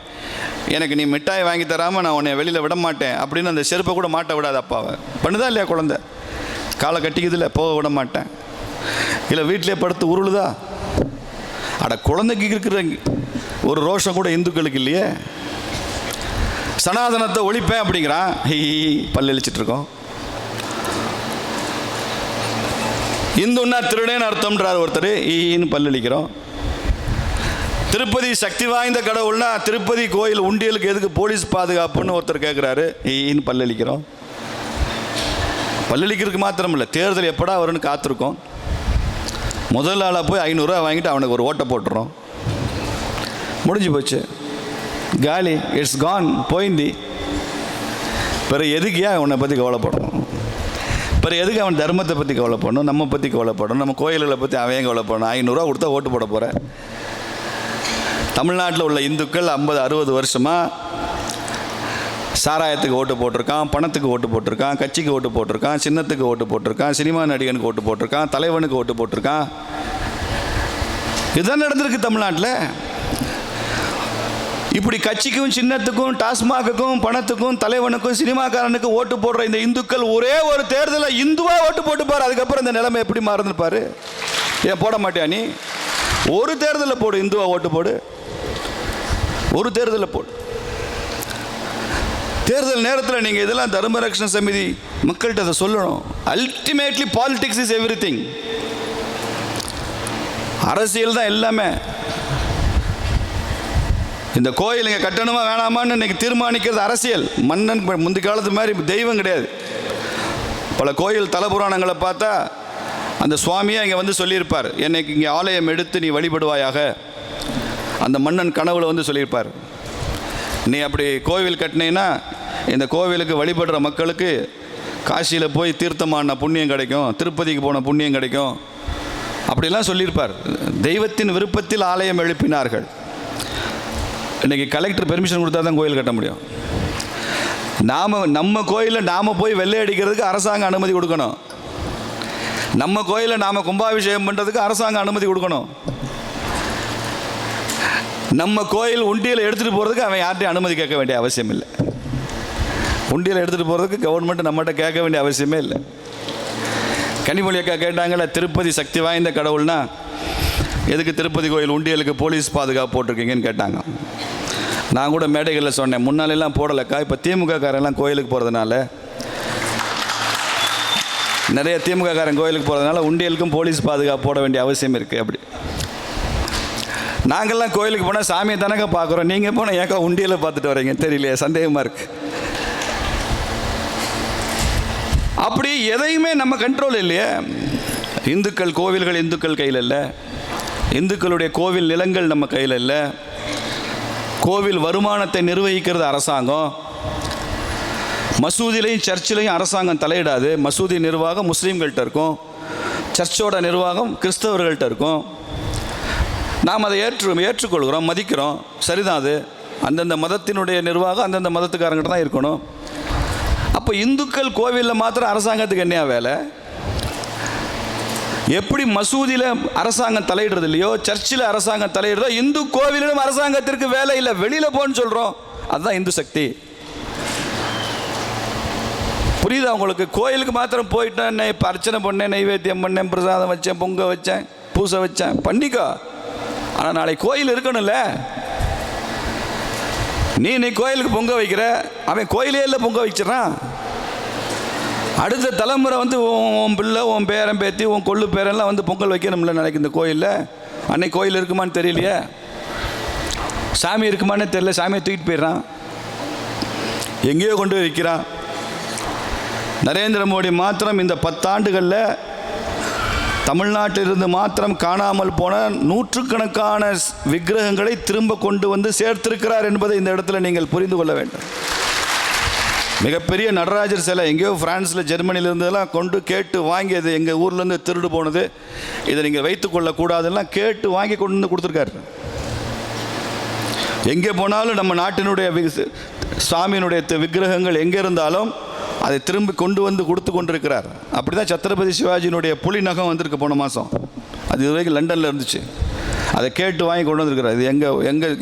எனக்கு நீ மிட்டாய் வாங்கி தராமல் நான் உன்னை வெளியில் விட மாட்டேன் அப்படின்னு அந்த செருப்பை கூட மாட்ட விடாது அப்பாவை. பண்ணுதா இல்லையா? குழந்தை காலை கட்டிக்குதுல, போக விட மாட்டேன். இல்லை வீட்டிலே படுத்து உருளுதா? அட, குழந்தைக்கு இருக்கிற ஒரு ரோஷம் கூட இந்துக்களுக்கு இல்லையே. சனாதனத்தை ஒழிப்பேன் அப்படிங்கிறான், பல்லளிச்சிட்டு இருக்கோம். இந்துன்னா திருடேன்னு அர்த்தம்ன்றார் ஒருத்தர், ஈன்னு பல்லளிக்கிறோம். திருப்பதி சக்தி வாய்ந்த கடவுள்னா திருப்பதி கோயில் உண்டியலுக்கு எதுக்கு போலீஸ் பாதுகாப்புன்னு ஒருத்தர் கேட்குறாரு, ஈன்னு பல்லளிக்கிறோம். பல்லளிக்கிறதுக்கு மாத்திரம் இல்லை, தேர்தல் எப்படா வரும்னு காத்திருக்கோம். முதல் ஆளாக போய் 500 ரூபா வாங்கிட்டு அவனுக்கு ஒரு ஓட்டை போட்டுறோம், முடிஞ்சு போச்சு, காலி, இட்ஸ் கான், போயிந்தி. பிறகு எதுக்கியா அவனை பற்றி கவலைப்படணும்? பிறகு எதுக்கு அவன் தர்மத்தை பற்றி கவலைப்படணும், நம்ம பற்றி கவலைப்படணும், நம்ம கோயில்களை பற்றி அவன் கவலைப்படணும்? 500 ரூபா கொடுத்தா ஓட்டு போட போகிறேன். தமிழ்நாட்டில் உள்ள இந்துக்கள் 50-60 வருஷமாக சாராயத்துக்கு ஓட்டு போட்டிருக்கான், பணத்துக்கு ஓட்டு போட்டிருக்கான், கட்சிக்கு ஓட்டு போட்டிருக்கான், சின்னத்துக்கு ஓட்டு போட்டிருக்கான், சினிமா நடிகனுக்கு ஓட்டு போட்டிருக்கான், தலைவனுக்கு ஓட்டு போட்டிருக்கான். இதுதான் நடந்திருக்கு தமிழ்நாட்டில். இப்படி கட்சிக்கும் சின்னத்துக்கும் டாஸ்மாகுக்கும் பணத்துக்கும் தலைவனுக்கும் சினிமாக்காரனுக்கும் ஓட்டு போடுற இந்த இந்துக்கள் ஒரே ஒரு தேர்தலில் இந்துவா ஓட்டு போட்டு பாரு, அதுக்கப்புறம் இந்த நிலைமை எப்படி மாறுந்துப்பாரு. ஏன் போட மாட்டியா நீ? ஒரு தேர்தலில் போடு, இந்துவா ஓட்டு போடு, ஒரு தேர்தலில் போடு. தேர்தல் நேரத்தில் நீங்கள் இதெல்லாம் தர்மரக்ஷண சமிதி மக்கள்கிட்ட அதை சொல்லணும். Ultimately politics is everything. அரசியல் தான் எல்லாமே. இந்த கோயில் இங்கே கட்டணுமா வேணாமான்னு இன்னைக்கு தீர்மானிக்கிறது அரசியல். மன்னன் முந்தி காலத்து மாதிரி தெய்வம் கிடையாது. பல கோயில் தலபுராணங்களை பார்த்தா அந்த சுவாமியாக இங்கே வந்து சொல்லியிருப்பார், என்னைக்கு இங்கே ஆலயம் எடுத்து நீ வழிபடுவாயாக. அந்த மன்னன் கனவுல வந்து சொல்லியிருப்பார், நீ அப்படி கோவில் கட்டினீன்னா இந்த கோவிலுக்கு வழிபடுற மக்களுக்கு காசியில் போய் தீர்த்தமான புண்ணியம் கிடைக்கும், திருப்பதிக்கு போன புண்ணியம் கிடைக்கும், அப்படிலாம் சொல்லியிருப்பார். தெய்வத்தின் விருப்பத்தில் ஆலயம் எழுப்பினார்கள். இன்றைக்கி கலெக்டர் பெர்மிஷன் கொடுத்தா தான் கோயில் கட்ட முடியும். நம்ம கோயிலில் நாம் போய் வெள்ளை அடிக்கிறதுக்கு அரசாங்கம் அனுமதி கொடுக்கணும். நம்ம கோயிலில் நாம் கும்பாபிஷேகம் பண்ணுறதுக்கு அரசாங்கம் அனுமதி கொடுக்கணும். நம்ம கோயில் உண்டியலை எடுத்துகிட்டு போகிறதுக்கு அவன் யார்ட்டையும் அனுமதி கேட்க வேண்டிய அவசியம் இல்லை. உண்டியலை எடுத்துகிட்டு போகிறதுக்கு கவர்மெண்ட் நம்மகிட்ட கேட்க வேண்டிய அவசியமே இல்லை. கனிமொழி அக்கா கேட்டாங்கல்ல, திருப்பதி சக்தி வாய்ந்த கடவுள்னா எதுக்கு திருப்பதி கோயில் உண்டியலுக்கு போலீஸ் பாதுகாப்பு போட்டிருக்கீங்கன்னு கேட்டாங்க. நான் கூட மேடைகளில் சொன்னேன், முன்னாலெல்லாம் போடலைக்கா, இப்போ திமுக காரெல்லாம் கோயிலுக்கு போகிறதுனால, நிறைய திமுக காரன் கோயிலுக்கு போகிறதுனால உண்டியலுக்கும் போலீஸ் பாதுகாப்பு போட வேண்டிய அவசியம் இருக்குது. அப்படி நாங்கள்லாம் கோயிலுக்கு போனால் சாமியை தானங்க பார்க்குறோம், நீங்கள் போனால் ஏக்கா உண்டியில் பார்த்துட்டு வரீங்க தெரியலையே, சந்தேகமாக இருக்குது. அப்படி எதையுமே நம்ம கண்ட்ரோல் இல்லையே. இந்துக்கள் கோவில்கள் இந்துக்கள் கையில் இல்லை, இந்துக்களுடைய கோவில் நிலங்கள் நம்ம கையில் இல்லை, கோவில் வருமானத்தை நிர்வகிக்கிறது அரசாங்கம். மசூதிலையும் சர்ச்சிலையும் அரசாங்கம் தலையிடாது. மசூதி நிர்வாகம் முஸ்லீம்கள்கிட்ட இருக்கும், சர்ச்சோட நிர்வாகம் கிறிஸ்தவர்கள்ட்ட இருக்கும். நாம் அதை ஏற்றுக்கொள்கிறோம், மதிக்கிறோம், சரிதான். அது அந்தந்த மதத்தினுடைய நிர்வாகம் அந்தந்த மதத்துக்காரங்கிட்ட தான் இருக்கணும். அப்போ இந்துக்கள் கோவிலில் மாத்திரம் அரசாங்கத்துக்கு என்ன வேலை? எப்படி மசூதியில் அரசாங்கம் தலையிடுறது இல்லையோ, சர்ச்சில் அரசாங்கம் தலையிடுறதோ, இந்து கோவிலிலும் அரசாங்கத்திற்கு வேலை இல்லை, வெளியில் போன்னு சொல்கிறோம். அதுதான் இந்து சக்தி. புரியுதா உங்களுக்கு? கோயிலுக்கு மாத்திரம் போயிட்டேன், இப்போ அர்ச்சனை பண்ணேன், நைவேத்தியம் பண்ணேன், பிரசாதம் வச்சேன், பொங்க வச்சேன், பூசை வச்சேன், பண்ணிக்கோ. ஆனால் நாளைக்கு கோயில் இருக்கணும்ல. நீ கோயிலுக்கு பொங்க வைக்கிற, அவன் கோயிலே இல்லை பொங்க வச்சிடறான். அடுத்த தலைமுறை வந்து உன் பிள்ளை, உன் பேரன் பேத்தி, உன் கொள்ளு பேரெல்லாம் வந்து பொங்கல் வைக்கணும்ல நாளைக்கு இந்த கோயிலில். அன்னைக்கு கோயில் இருக்குமான்னு தெரியலையே, சாமி இருக்குமான்னு தெரியல, சாமியை தூக்கிட்டு போயிடுறான், எங்கேயோ கொண்டு போய் வைக்கிறான். நரேந்திர மோடி மாத்திரம் இந்த 10 ஆண்டுகளில் தமிழ்நாட்டிலிருந்து மாத்திரம் காணாமல் போன நூற்றுக்கணக்கான விக்கிரகங்களை திரும்ப கொண்டு வந்து சேர்த்திருக்கிறார் என்பதை இந்த இடத்துல நீங்கள் புரிந்து கொள்ள வேண்டும். மிகப்பெரிய நடராஜர் சிலை எங்கேயோ பிரான்ஸில் ஜெர்மனியிலிருந்தெல்லாம் கொண்டு கேட்டு வாங்கியது, எங்கள் ஊர்லேருந்து திருடு போனது, இதை நீங்கள் வைத்துக்கொள்ளக்கூடாதுலாம் கேட்டு வாங்கி கொண்டு வந்து கொடுத்துருக்காரு. எங்கே போனாலும் நம்ம நாட்டினுடைய சுவாமியினுடைய விக்கிரகங்கள் எங்கே இருந்தாலும் அதை திரும்பி கொண்டு வந்து கொடுத்து கொண்டிருக்கிறார். அப்படி தான் சத்ரபதி சிவாஜியினுடைய புலி நகம் வந்திருக்கு போன மாதம். அது இது வரைக்கும் லண்டனில் இருந்துச்சு. அதை கேட்டு வாங்கி கொண்டு வந்திருக்கிறார். இது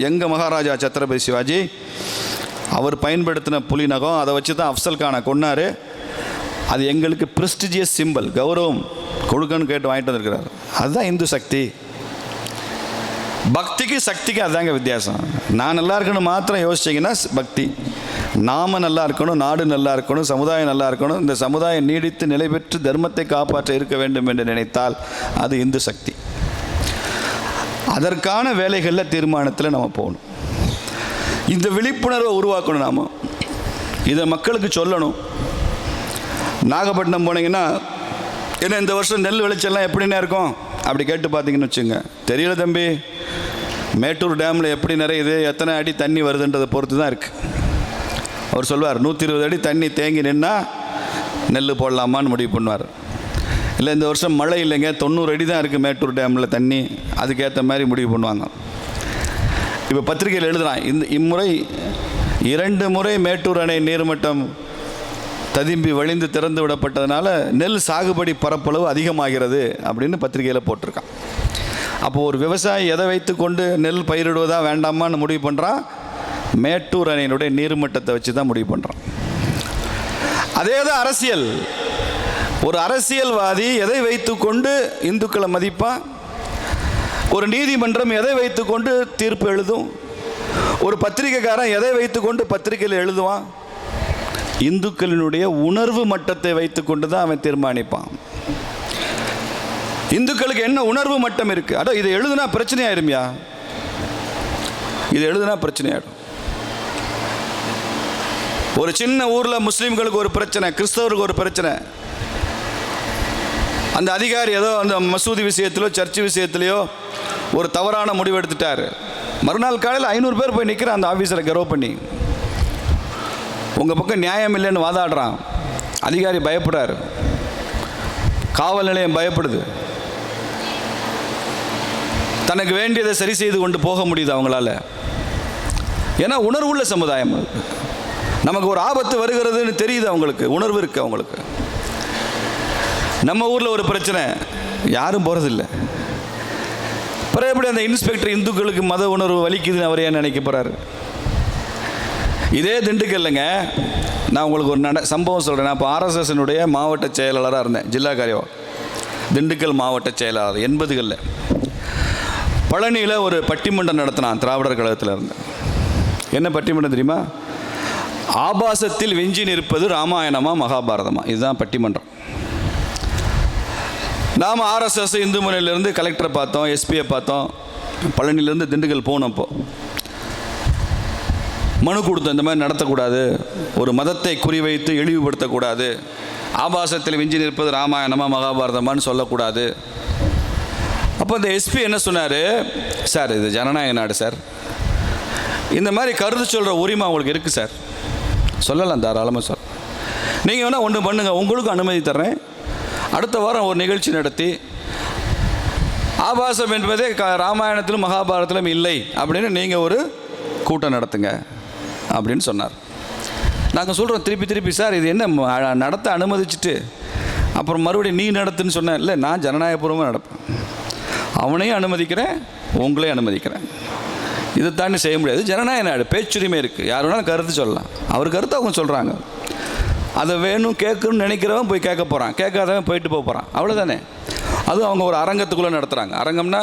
எங்கள் மகாராஜா சத்ரபதி சிவாஜி அவர் பயன்படுத்தின புலி நகம். அதை வச்சு தான் அஃப்சல் கானை கொன்னார். அது எங்களுக்கு ப்ரெஸ்டிஜியஸ் சிம்பிள், கௌரவம் கொடுக்கணும்னு கேட்டு வாங்கிட்டு வந்திருக்கிறார். அதுதான் இந்து சக்தி. பக்திக்கு சக்திக்கு அதுதாங்க வித்தியாசம். நான் நல்லா இருக்கணும் மாத்திரம் யோசிச்சிங்கன்னா பக்தி. நாம நல்லா இருக்கணும், நாடு நல்லா இருக்கணும், சமுதாயம் நல்லா இருக்கணும், இந்த சமுதாயம் நீடித்து நிலை பெற்று தர்மத்தை காப்பாற்ற இருக்க வேண்டும் என்று நினைத்தால் அது இந்து சக்தி. அதற்கான வேலைகளில் தீர்மானத்தில் நம்ம போகணும். இந்த விழிப்புணர்வை உருவாக்கணும். நாம் இதை மக்களுக்கு சொல்லணும். நாகப்பட்டினம் போனீங்கன்னா ஏன்னா இந்த வருஷம் நெல் விளைச்சல்லாம் எப்படின்னா இருக்கும் அப்படி கேட்டு பார்த்தீங்கன்னு வச்சுங்க, தெரியல தம்பி, மேட்டூர் டேமில் எப்படி நிறையுது, எத்தனை அடி தண்ணி வருதுன்றதை பொறுத்து தான் இருக்குது. அவர் சொல்வார் 120 அடி தண்ணி தேங்கி நின்னால் நெல் போடலாமான்னு முடிவு பண்ணுவார். இல்லை இந்த வருஷம் மழை இல்லைங்க, 90 அடி தான் இருக்குது மேட்டூர் டேமில் தண்ணி, அதுக்கேற்ற மாதிரி முடிவு பண்ணுவாங்க. இப்போ பத்திரிகையில் எழுதுகிறான், இம்முறை 2 முறை மேட்டூர் அணை நீர்மட்டம் ததும்பி வழிந்து திறந்து விடப்பட்டதுனால நெல் சாகுபடி பரப்பளவு அதிகமாகிறது அப்படின்னு பத்திரிகையில் போட்டிருக்கான். அப்போது ஒரு விவசாயி எதை வைத்து கொண்டு நெல் பயிரிடுவதா வேண்டாமான்னு முடிவு பண்ணுறான்? மேட்டூர் அணையினுடைய நீர்மட்டத்தை வச்சு தான் முடிவு பண்ணுறான். அதே தான் அரசியல். ஒரு அரசியல்வாதி எதை வைத்து கொண்டு இந்துக்களை மதிப்பான்? ஒரு நீதிமன்றம் எதை வைத்து கொண்டு தீர்ப்பு எழுதும்? ஒரு பத்திரிகைக்காரன் எதை வைத்து கொண்டு பத்திரிகையில் எழுதுவான்? இந்துக்களினுடைய உணர்வு மட்டத்தை வைத்து கொண்டு தான் அவன் தீர்மானிப்பான். இந்துக்களுக்கு என்ன உணர்வு மட்டம் இருக்கு? அட இதை எழுதுனா பிரச்சனை ஆயிருமியா, இது எழுதுனா பிரச்சனை ஆயிடும். ஒரு சின்ன ஊர்ல முஸ்லீம்களுக்கு ஒரு பிரச்சனை, கிறிஸ்தவருக்கு ஒரு பிரச்சனை, அந்த அதிகாரி ஏதோ அந்த மசூதி விஷயத்திலோ சர்ச்சு விஷயத்திலையோ ஒரு தவறான முடிவு எடுத்துட்டாரு. மறுநாள் காலையில் 500 பேர் போய் நிற்கிற அந்த ஆஃபீஸரை கரோ பண்ணி உங்கள் பக்கம் நியாயம் இல்லைன்னு வாதாடுறான். அதிகாரி பயப்படுறாரு, காவல் நிலையம் பயப்படுது. தனக்கு வேண்டியதை சரி செய்து கொண்டு போக முடியுது அவங்களால. ஏன்னா உணர்வுள்ள சமுதாயம். நமக்கு ஒரு ஆபத்து வருகிறதுன்னு தெரியுது அவங்களுக்கு, உணர்வு இருக்குது அவங்களுக்கு. நம்ம ஊரில் ஒரு பிரச்சனை, யாரும் போகிறதில்லை. பிறகு எப்படி அந்த இன்ஸ்பெக்டர் இந்துக்களுக்கு மத உணர்வு வலிக்குதுன்னு அவர் ஏன் நினைக்க போகிறாரு? இதே திண்டுக்கல்லுங்க, நான் உங்களுக்கு ஒரு சம்பவம் சொல்கிறேன். நான் இப்போ ஆர்எஸ்எஸ்னுடைய மாவட்ட செயலாளராக இருந்தேன், ஜில்லா காரியோ திண்டுக்கல் மாவட்ட செயலாளர் 80களில். பழனியில் ஒரு பட்டிமன்றம் நடத்தினான் திராவிடர் கழகத்தில் இருந்தேன். என்ன பட்டிமன்றம் தெரியுமா? ஆபாசத்தில் வெஞ்சி நிற்பது ராமாயணமா மகாபாரதமா, இதுதான் பட்டிமன்றம். நாம் ஆர்எஸ்எஸ் இந்து முன்னணியிலேருந்து கலெக்டரை பார்த்தோம், எஸ்பியை பார்த்தோம், பழனியிலேருந்து திண்டுக்கல் போனோம். அப்போ மனு கொடுத்தோம், இந்த மாதிரி நடத்தக்கூடாது, ஒரு மதத்தை குறிவைத்து இழிவுபடுத்தக்கூடாது, ஆபாசத்தில் விஞ்சி நிற்பது ராமாயணமா மகாபாரதமான்னு சொல்லக்கூடாது. அப்போ இந்த எஸ்பி என்ன சொன்னார், சார் இது ஜனநாயக நாடு சார், இந்த மாதிரி கருத்து சொல்கிற உரிமை அவங்களுக்கு இருக்குது சார், சொல்லலாம் தாராளமாக சார், நீங்கள் வேணால் ஒன்று பண்ணுங்கள், உங்களுக்கும் அனுமதி தர்றேன், அடுத்த வாரம் ஒரு நிகழ்ச்சி நடத்தி ஆபாசம் என்பதே ராமாயணத்திலும் மகாபாரதத்திலும் இல்லை அப்படின்னு நீங்கள் ஒரு கூட்டம் நடத்துங்க அப்படின்னு சொன்னார். நாங்கள் சொல்கிறோம் திருப்பி சார் இது என்ன நடத்த அனுமதிச்சுட்டு அப்புறம் மறுபடியும் நீ நடத்துன்னு சொன்னேன். இல்லை, நான் ஜனநாயகபூர்வமாக நடப்பேன், அவனையும் அனுமதிக்கிறேன், உங்களையும் அனுமதிக்கிறேன், இதை தாண்டி செய்ய முடியாது. ஜனநாயக நாடு, பேச்சுரிமை இருக்குது, யார் வேணாலும் கருத்து சொல்லலாம். அவர் கருத்து அவங்க சொல்கிறாங்க, அதை வேணும் கேட்கணும்னு நினைக்கிறவன் போய் கேட்க போகிறான், கேட்காதவன் போயிட்டு போகிறான், அவ்வளோதானே. அதுவும் அவங்க ஒரு அரங்கத்துக்குள்ளே நடத்துகிறாங்க. அரங்கம்னா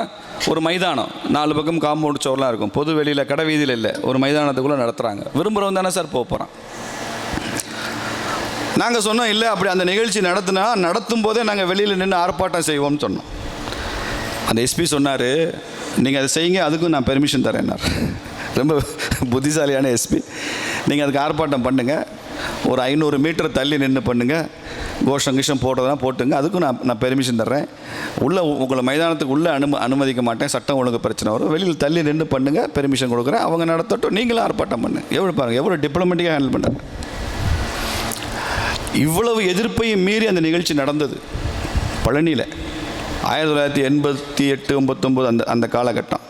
ஒரு மைதானம், 4 பக்கம் காம்பவுண்ட் சோர்லாம் இருக்கும், பொது வெளியில் கடை வீதியில் இல்லை, ஒரு மைதானத்துக்குள்ளே நடத்துகிறாங்க. விரும்புகிறவன் தானே சார் போகிறான். நாங்கள் சொன்னோம், இல்லை அப்படி அந்த நிகழ்ச்சி நடத்தும் போதே நாங்கள் வெளியில் நின்று ஆர்ப்பாட்டம் செய்வோம்னு சொன்னோம். அந்த எஸ்பி சொன்னார், நீங்கள் அதை செய்யுங்க, அதுக்கும் நான் பெர்மிஷன் தரேன்னார். ரொம்ப புத்திசாலியான எஸ்பி. நீங்கள் அதுக்கு ஆர்ப்பாட்டம் பண்ணுங்கள், ஒரு 500 மீட்டர் தள்ளி நின்று பண்ணுங்கள், கோஷம் போடுறதுனா போட்டுங்க, அதுக்கும் நான் பெர்மிஷன் தர்றேன். உள்ளே உங்களை மைதானத்துக்கு உள்ளே அனுமதிக்க மாட்டேன், சட்டம் ஒழுங்கு பிரச்சனை வரும், வெளியில் தள்ளி நின்று பண்ணுங்கள், பெர்மிஷன் கொடுக்குறேன், அவங்க நடத்தட்டும், நீங்களும் ஆர்ப்பாட்டம் பண்ணு. எவ்வளோ பாருங்கள், எவ்வளோ டிப்ளமேட்டிக்காக ஹேண்டில் பண்ணுறாங்க. இவ்வளவு எதிர்ப்பையும் மீறி அந்த நிகழ்ச்சி நடந்தது பழனியில் 1988, 1989 அந்த காலகட்டம்.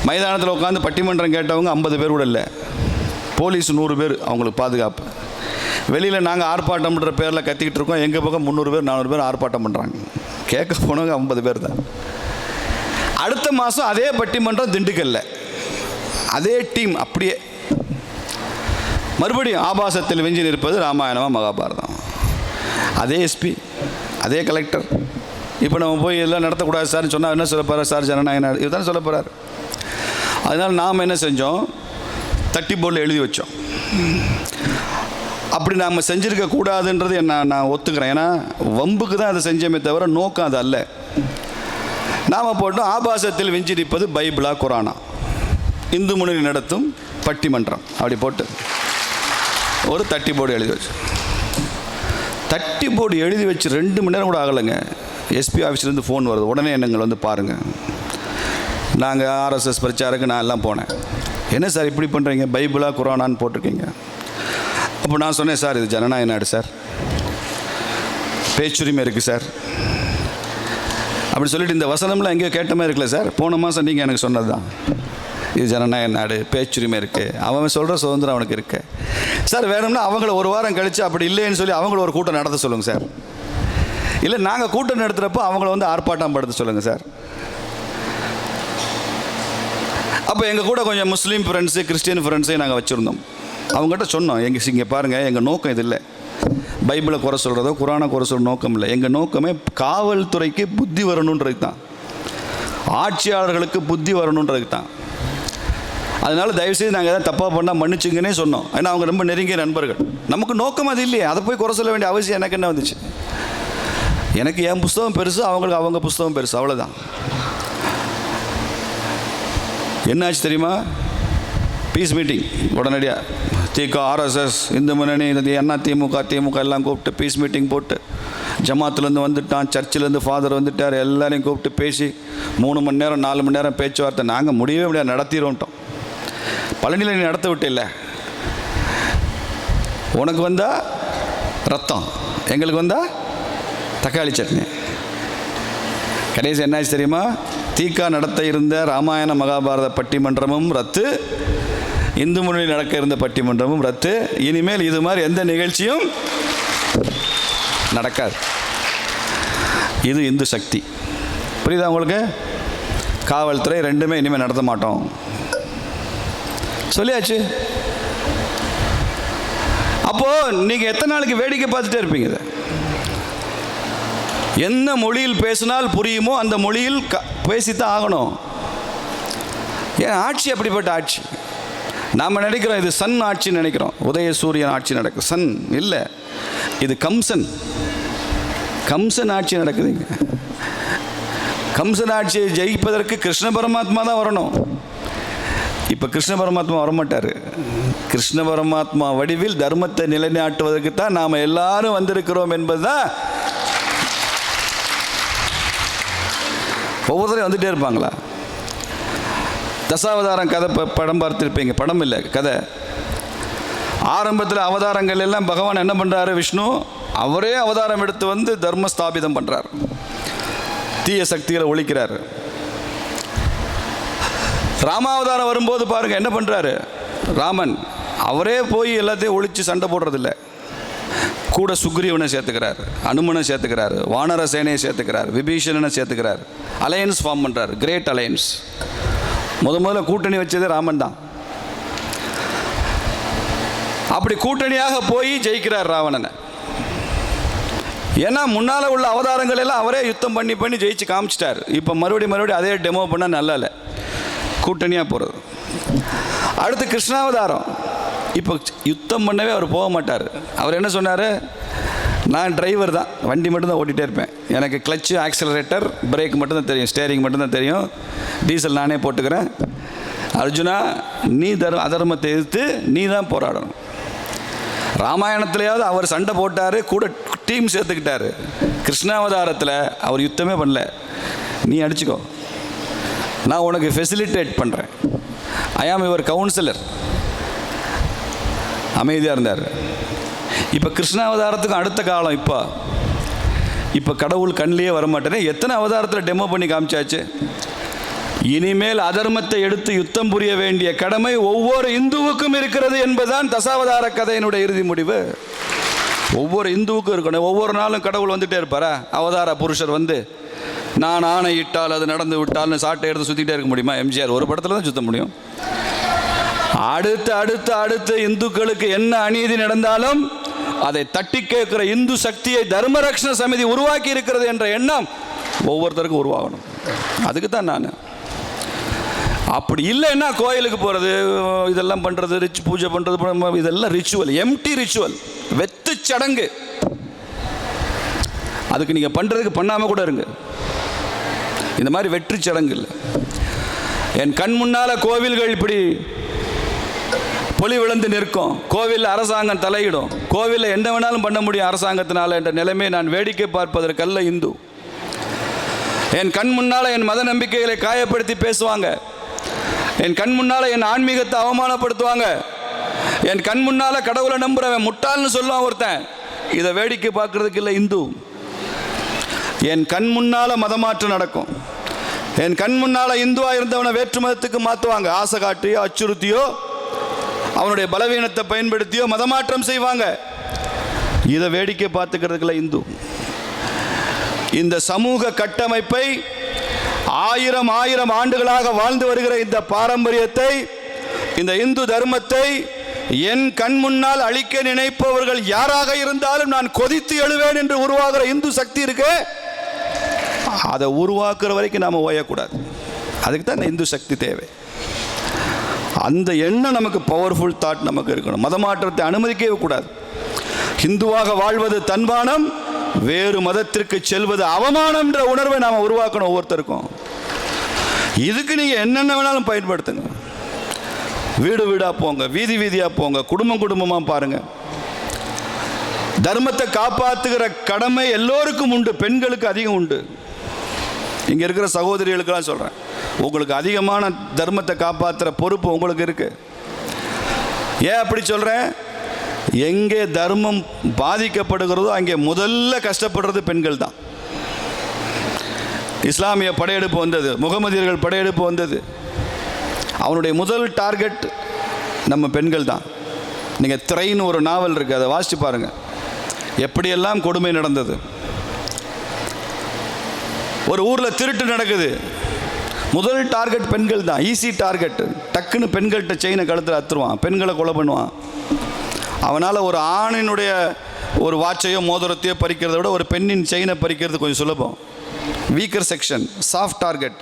மைதானத்தில் உட்காந்து பட்டிமன்றம் கேட்டவங்க 50 பேர் கூட இல்லை, போலீஸ் 100 பேர் அவங்களுக்கு பாதுகாப்பு. வெளியில் நாங்கள் ஆர்ப்பாட்டம்ன்ற பேரில் கத்திக்கிட்டு இருக்கோம், எங்கள் பக்கம் 300 பேர் 400 பேர் ஆர்ப்பாட்டம் பண்ணுறாங்க, கேட்க போனவங்க 50 பேர் தான். அடுத்த மாதம் அதே பட்டிமன்றம் திண்டுக்கல்ல, அதே டீம் அப்படியே மறுபடியும் ஆபாசத்தில் விஞ்சி நிற்பது ராமாயணமா மகாபாரதம். அதே எஸ்பி, அதே கலெக்டர். இப்போ நம்ம போய் எல்லாம் நடத்தக்கூடாது சார்னு சொன்னால் என்ன சொல்ல போகிறார், சார் ஜனநாயக நாடு இதுதான் சொல்ல போகிறார். அதனால் நாம் என்ன செஞ்சோம், தட்டி போர்டில் எழுதி வச்சோம். அப்படி நாம் செஞ்சுருக்கக்கூடாதுன்றது நான் ஒத்துக்கிறேன். ஏன்னா வம்புக்கு தான் அதை செஞ்சோமே தவிர நோக்கம் அது அல்ல. நாம் போட்டோம், ஆபாசத்தில் விஞ்சி நிற்பது பைபிளா குரானா, இந்து முன்னணி நடத்தும் பட்டிமன்றம், அப்படி போட்டு ஒரு தட்டி போர்டு எழுதி வச்சு. தட்டி போர்டு எழுதி வச்சு 2 மணி நேரம் கூட ஆகலைங்க, எஸ்பி ஆஃபீஸ்லேருந்து ஃபோன் வருது, உடனே என்னங்களை வந்து பாருங்கள். நாங்கள் ஆர்எஸ்எஸ் பிரச்சாரக்கு நான் எல்லாம் போனேன். என்ன சார் இப்படி பண்ணுறீங்க, பைபிளா குரானான்னு போட்டிருக்கீங்க. அப்போ நான் சொன்னேன், சார் இது ஜனநாயக நாடு சார், பேச்சுரிமை இருக்குது சார் அப்படி சொல்லிட்டு, இந்த வசனம்லாம் எங்கேயோ கேட்ட மாதிரி இருக்குல்ல சார், போன மாதம் நீங்கள் எனக்கு சொன்னது தான், இது ஜனநாயக நாடு, பேச்சுரிமை இருக்குது, அவன் சொல்கிற சுதந்திரம் அவனுக்கு இருக்குது சார். வேணும்னா அவங்கள ஒரு வாரம் கழித்து அப்படி இல்லைன்னு சொல்லி அவங்கள ஒரு கூட்டம் நடத்த சொல்லுங்கள் சார். இல்லை நாங்கள் கூட்டம் நடத்துகிறப்போ அவங்கள வந்து ஆர்ப்பாட்டம் படுத்த சொல்லுங்கள் சார். அப்போ எங்கள் கூட கொஞ்சம் முஸ்லீம் ஃப்ரெண்ட்ஸு, கிறிஸ்டியன் ஃப்ரெண்ட்ஸையும் நாங்கள் வச்சுருந்தோம். அவங்ககிட்ட சொன்னோம், இங்கே பாருங்கள், எங்கள் நோக்கம் இது இல்லை, பைபிளை குறை சொல்கிறதோ குரானை குறை சொல்கிற நோக்கம் இல்லை. எங்கள் நோக்கமே காவல்துறைக்கு புத்தி வரணுன்றது தான், ஆட்சியாளர்களுக்கு புத்தி வரணுன்றது தான். அதனால் தயவுசெய்து நாங்கள் எதாவது தப்பாக பண்ணால் மன்னிச்சுங்கன்னே சொன்னோம். ஏன்னா அவங்க ரொம்ப நெருங்கிய நண்பர்கள். நமக்கு நோக்கம் அது இல்லையே, அதை போய் குறை சொல்ல வேண்டிய அவசியம் எனக்கு என்ன வந்துச்சு. எனக்கு என் புஸ்தகம் பெருசு, அவங்களுக்கு அவங்க புஸ்தகம் பெருசு, அவ்வளோதான். என்னாச்சு தெரியுமா, பீஸ் மீட்டிங் உடனடியாக திக, ஆர்எஸ்எஸ், இந்து முன்னணி, அண்ணா திமுக எல்லாம் கூப்பிட்டு பீஸ் மீட்டிங் போட்டு, ஜமாத்துலேருந்து வந்துட்டான், சர்ச்சிலேருந்து ஃபாதர் வந்துட்டார், எல்லாரையும் கூப்பிட்டு பேசி 3 மணி நேரம் 4 மணி நேரம் பேச்சுவார்த்தை. நாங்கள் முடியவே முடியாது, நடத்திடுவோம்ட்டோம். பழனியில் நீ நடத்த விட்டு இல்லை, உனக்கு வந்தால் ரத்தம், எங்களுக்கு வந்தால் தக்காளி சட்னி. கடைசி என்னாச்சு தெரியுமா, தீகா நடத்த இருந்த ராமாயண மகாபாரத பட்டிமன்றமும் ரத்து, இந்து முன்னணி நடக்க இருந்த பட்டிமன்றமும் ரத்து. இனிமேல் இது மாதிரி எந்த நிகழ்ச்சியும் நடக்காது. இது இந்து சக்தி, புரியுதா உங்களுக்கு? காவல்துறை 2மே இனிமேல் நடத்த மாட்டோம் சொல்லியாச்சு. அப்போது நீங்கள் எத்தனை நாளைக்கு வேடிக்கை பார்த்துட்டே இருப்பீங்க? இதை என்ன மொழியில் பேசினால் புரியுமோ அந்த மொழியில் பேசித்தான் ஆகணும். ஏன் ஆட்சி அப்படிப்பட்ட ஆட்சி. நாம் நினைக்கிறோம் இது சன் ஆட்சின்னு நினைக்கிறோம், உதய சூரியன் ஆட்சி நடக்கும். சன் இல்லை, இது கம்சன். கம்சன் ஆட்சி நடக்குதுங்க. கம்சன் ஆட்சியை ஜெயிப்பதற்கு கிருஷ்ண பரமாத்மா தான் வரணும். இப்போ கிருஷ்ண பரமாத்மா வரமாட்டார். கிருஷ்ண பரமாத்மா வடிவில் தர்மத்தை நிலைநாட்டுவதற்கு தான் நாம் எல்லாரும் வந்திருக்கிறோம் என்பது தான். ஒவ்வொருத்தரையும் வந்துகிட்டே இருப்பாங்களா? தசாவதாரம் கதை படம் பார்த்துருப்பீங்க. படம் இல்லை, கதை. ஆரம்பத்தில் அவதாரங்கள் எல்லாம் பகவான் என்ன பண்ணுறாரு? விஷ்ணு அவரே அவதாரம் எடுத்து வந்து தர்ம ஸ்தாபிதம் பண்ணுறார், தீய சக்திகளை ஒழிக்கிறார். ராமாவதாரம் வரும்போது பாருங்கள் என்ன பண்ணுறாரு? ராமன் அவரே போய் எல்லாத்தையும் ஒழித்து சண்டை போடுறதில்ல. கூட சுக்ரீவனை சேர்த்துக்கிறார், அனுமனை சேர்த்துக்கிறார், வானர சேனையை சேர்த்துக்கிறார், விபீஷணனை சேர்த்துக்கிறார். அலையன்ஸ் ஃபார்ம் பண்ணுறார், கிரேட் அலையன்ஸ். முதல்ல கூட்டணி வச்சதே ராமன் தான். அப்படி கூட்டணியாக போய் ஜெயிக்கிறார் ராவணனை. ஏன்னா முன்னால் உள்ள அவதாரங்கள் எல்லாம் அவரே யுத்தம் பண்ணி ஜெயிச்சு காமிச்சிட்டார். இப்போ மறுபடியும் அதே டெமோ பண்ணால் நல்லா இல்லை, கூட்டணியாக போகிறது. அடுத்து கிருஷ்ணாவதாரம். இப்போ யுத்தம் பண்ணவே அவர் போக மாட்டார். அவர் என்ன சொன்னார்? நான் டிரைவர் தான், வண்டி மட்டும்தான் ஓட்டிகிட்டே இருப்பேன். எனக்கு கிளச்சு, ஆக்சிலரேட்டர், பிரேக் மட்டும்தான் தெரியும், ஸ்டேரிங் மட்டும்தான் தெரியும், டீசல் நானே போட்டுக்கிறேன். அர்ஜுனா, நீ அதர்மத்தை எதிர்த்து நீ தான் போராடணும். ராமாயணத்துலையாவது அவர் சண்டை போட்டார், கூட டீம் சேர்த்துக்கிட்டாரு. கிருஷ்ணாவதாரத்தில் அவர் யுத்தமே பண்ணல. நீ அடிச்சுக்கோ, நான் உனக்கு ஃபெசிலிட்டேட் பண்ணுறேன், ஐ ஆம் யுவர் கவுன்சிலர். அமைதியாக இருந்தார். இப்போ கிருஷ்ணாவதாரத்துக்கும் அடுத்த காலம். இப்போ கடவுள் கண்ணிலேயே வரமாட்டேனே. எத்தனை அவதாரத்தில் டெமோ பண்ணி காமிச்சாச்சு. இனிமேல் அதர்மத்தை எடுத்து யுத்தம் புரிய வேண்டிய கடமை ஒவ்வொரு இந்துவுக்கும் இருக்கிறது என்பதுதான் தசாவதார கதையினுடைய இறுதி முடிவு. ஒவ்வொரு இந்துவுக்கும் இருக்கணும். ஒவ்வொரு நாளும் கடவுள் வந்துகிட்டே இருப்பாரா? அவதார புருஷர் வந்து நான் ஆணையிட்டால் அது நடந்து விட்டால்னு சாட்டை எடுத்து சுற்றிக்கிட்டே இருக்க முடியுமா? எம்ஜிஆர் ஒரு படத்தில் தான் சுற்ற முடியும். அடுத்து இந்துக்களுக்கு என்ன அநீதி நடந்தாலும் அதை தட்டி கேட்கிற இந்து சக்தியை தர்மரக்ஷண சமிதி உருவாக்கி இருக்கிறது என்ற எண்ணம் ஒவ்வொருத்தருக்கும் உருவாகணும். அதுக்கு தான் நான். அப்படி இல்லைன்னா கோயிலுக்கு போகிறது, இதெல்லாம் பண்ணுறது, பூஜை பண்ணுறது, இதெல்லாம் ரிச்சுவல், எம்டி ரிச்சுவல், வெத்து சடங்கு. அதுக்கு நீங்கள் பண்ணுறதுக்கு பண்ணாமல் கூட இருங்க. இந்த மாதிரி வெற்றி சடங்கு இல்லை. என் கண் முன்னால் கோவில்கள் இப்படி பொலி விழுந்து நிற்கும், கோவிலில் அரசாங்கம் தலையிடும், கோவிலில் என்ன வேணாலும் பண்ண முடியும் அரசாங்கத்தினால என்ற நிலைமை நான் வேடிக்கை பார்ப்பதற்கல்ல இந்து. என் கண் முன்னால் என் மத நம்பிக்கைகளை காயப்படுத்தி பேசுவாங்க, என் கண் முன்னால் என் ஆன்மீகத்தை அவமானப்படுத்துவாங்க, என் கண் முன்னால் கடவுளை நம்புறவன் முட்டாள்னு சொல்லுவான் ஒருத்தன். இதை வேடிக்கை பார்க்கறதுக்கு இல்லை இந்து. என் கண் முன்னால் மதமாற்றம் நடக்கும். என் கண் முன்னால் இந்துவாக இருந்தவனை வேற்று மதத்துக்கு மாற்றுவாங்க. ஆசை காட்டியோ அச்சுறுத்தியோ அவனுடைய பலவீனத்தை பயன்படுத்தியோ மதமாற்றம் செய்வாங்க. இதை வேடிக்கை பார்த்துக்கிறதுக்குள்ள இந்து. இந்த சமூக கட்டமைப்பை ஆயிரம் ஆண்டுகளாக வாழ்ந்து வருகிற இந்த பாரம்பரியத்தை, இந்த இந்து தர்மத்தை என் கண் முன்னால் அழிக்க நினைப்பவர்கள் யாராக இருந்தாலும் நான் கொதித்து எழுவேன் என்று உருவாகிற இந்து சக்தி இருக்கு. அதை உருவாக்குற வரைக்கும் நாம் ஓயக்கூடாது. அதுக்கு தான் இந்த இந்து சக்தி தேவை. அந்த எண்ணம் நமக்கு பவர்ஃபுல் தாட் நமக்கு இருக்கணும். மதமாற்றத்தை அனுமதிக்கவே கூடாது. இந்துவாக வாழ்வது தன்மானம், வேறு மதத்திற்கு செல்வது அவமானம் என்ற உணர்வை நாம் உருவாக்கணும் ஒவ்வொருத்தருக்கும். இதுக்கு நீங்கள் என்னென்ன வேணாலும் பயன்படுத்துங்க. வீடு வீடாக போங்க, வீதி வீதியாக போங்க, குடும்பமாக பாருங்கள். தர்மத்தை காப்பாற்றுகிற கடமை எல்லோருக்கும் உண்டு, பெண்களுக்கு அதிகம் உண்டு. இங்கே இருக்கிற சகோதரிகளுக்கெல்லாம் சொல்கிறேன், உங்களுக்கு அதிகமான தர்மத்தை காப்பாற்றுற பொறுப்பு உங்களுக்கு இருக்குது. ஏன் அப்படி சொல்கிறேன்? எங்கே தர்மம் பாதிக்கப்படுகிறதோ அங்கே முதல்ல கஷ்டப்படுறது பெண்கள் தான். இஸ்லாமிய படையெடுப்பு வந்தது, முகமதியர்கள் படையெடுப்பு வந்தது, அவனுடைய முதல் டார்கெட் நம்ம பெண்கள் தான். நீங்கள் திரைன்னு ஒரு நாவல் இருக்குது, அதை வாசித்து பாருங்கள், எப்படியெல்லாம் கொடுமை நடந்தது. ஒரு ஊரில் திருட்டு நடக்குது, முதல் டார்கெட் பெண்கள் தான். Easy target. டக்குன்னு பெண்கள்கிட்ட செயினை கழுத்தில் அத்துருவான், பெண்களை கொலை பண்ணுவான். அவனால் ஒரு ஆணினுடைய ஒரு வாட்சையோ மோதிரத்தையோ பறிக்கிறத விட ஒரு பெண்ணின் செயினை பறிக்கிறது கொஞ்சம் சுலபம். Weaker section, soft target.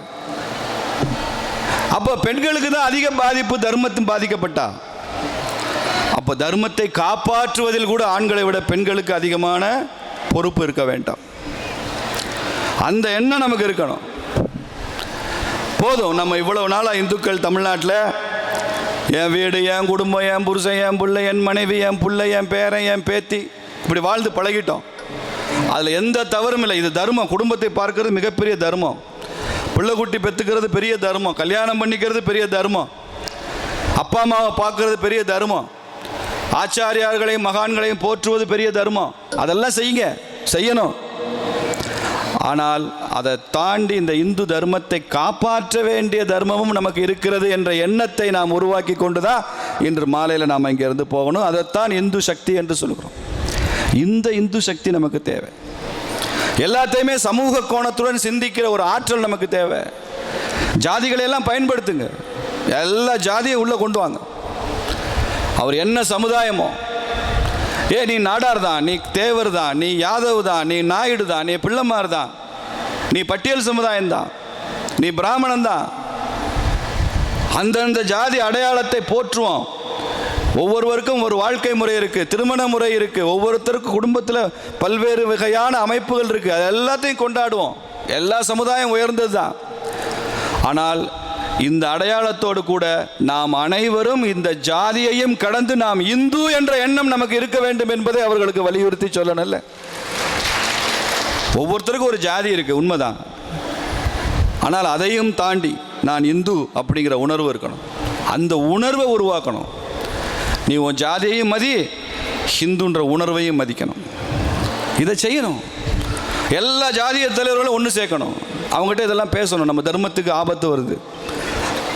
அப்போ பெண்களுக்கு தான் அதிக பாதிப்பு, தர்மத்தும் பாதிக்கப்பட்டா. அப்போ தர்மத்தை காப்பாற்றுவதில் கூட ஆண்களை விட பெண்களுக்கு அதிகமான பொறுப்பு இருக்க வேண்டாம். அந்த எண்ணம் நமக்கு இருக்கணும். போதும், நம்ம இவ்வளவு நாளாக இந்துக்கள் தமிழ்நாட்டில் என் வீடு, என் குடும்பம், என் புருஷன், என் பிள்ளை, என் மனைவி, என் பிள்ளை, என் பேரன், என் பேத்தி, இப்படி வாழ்ந்து பழகிட்டோம். அதில் எந்த தவறும் இல்லை. இது தர்மம். குடும்பத்தை பார்க்கறது மிகப்பெரிய தர்மம். பிள்ளை குட்டி பெற்றுக்கிறது பெரிய தர்மம். கல்யாணம் பண்ணிக்கிறது பெரிய தர்மம். அப்பா அம்மாவை பார்க்கறது பெரிய தர்மம். ஆச்சாரியார்களையும் மகான்களையும் போற்றுவது பெரிய தர்மம். அதெல்லாம் செய்யணும். ஆனால் அதை தாண்டி இந்த இந்து தர்மத்தை காப்பாற்ற வேண்டிய தர்மமும் நமக்கு இருக்கிறது என்ற எண்ணத்தை நாம் உருவாக்கி கொண்டு தான் இன்று மாலையில் நாம் இங்கேருந்து போகணும். அதைத்தான் இந்து சக்தி என்று சொல்கிறோம். இந்த இந்து சக்தி நமக்கு தேவை. எல்லாத்தையுமே சமூக கோணத்துடன் சிந்திக்கிற ஒரு ஆற்றல் நமக்கு தேவை. ஜாதிகளையெல்லாம் பயன்படுத்துங்க. எல்லா ஜாதியும் உள்ளே கொண்டு வாங்க. அவர் என்ன சமுதாயமோ, நீ நாடார் தான், நீ தேவர் தான், நீ யாதவ் தான், நீ நாயுடு தான், நீ பிள்ளைமார் தான், நீ பட்டியல் சமுதாயம் தான், நீ பிராமணன் தான், அந்தந்த ஜாதி அடையாளத்தை போற்றுவோம். ஒவ்வொருவருக்கும் ஒரு வாழ்க்கை முறை இருக்குது, திருமண முறை இருக்குது, ஒவ்வொருத்தருக்கும் குடும்பத்தில் பல்வேறு வகையான அமைப்புகள் இருக்குது. அது எல்லாத்தையும் கொண்டாடுவோம். எல்லா சமுதாயம் உயர்ந்தது தான். ஆனால் இந்த அடையாளத்தோடு கூட நாம் அனைவரும் இந்த ஜாதியையும் கடந்து நாம் இந்து என்ற எண்ணம் நமக்கு இருக்க வேண்டும் என்பதை அவர்களுக்கு வலியுறுத்தி சொல்லணும்ல. ஒவ்வொருத்தருக்கும் ஒரு ஜாதி இருக்குது, உண்மைதான். ஆனால் அதையும் தாண்டி நான் இந்து அப்படிங்கிற உணர்வு இருக்கணும். அந்த உணர்வை உருவாக்கணும். நீ உன் ஜாதியையும் மதி, ஹிந்துன்ற உணர்வையும் மதிக்கணும். இதை செய்யணும். எல்லா ஜாதிய தலைவர்களும் ஒன்று சேர்க்கணும். அவங்ககிட்ட இதெல்லாம் பேசணும். நம்ம தர்மத்துக்கு ஆபத்து வருது,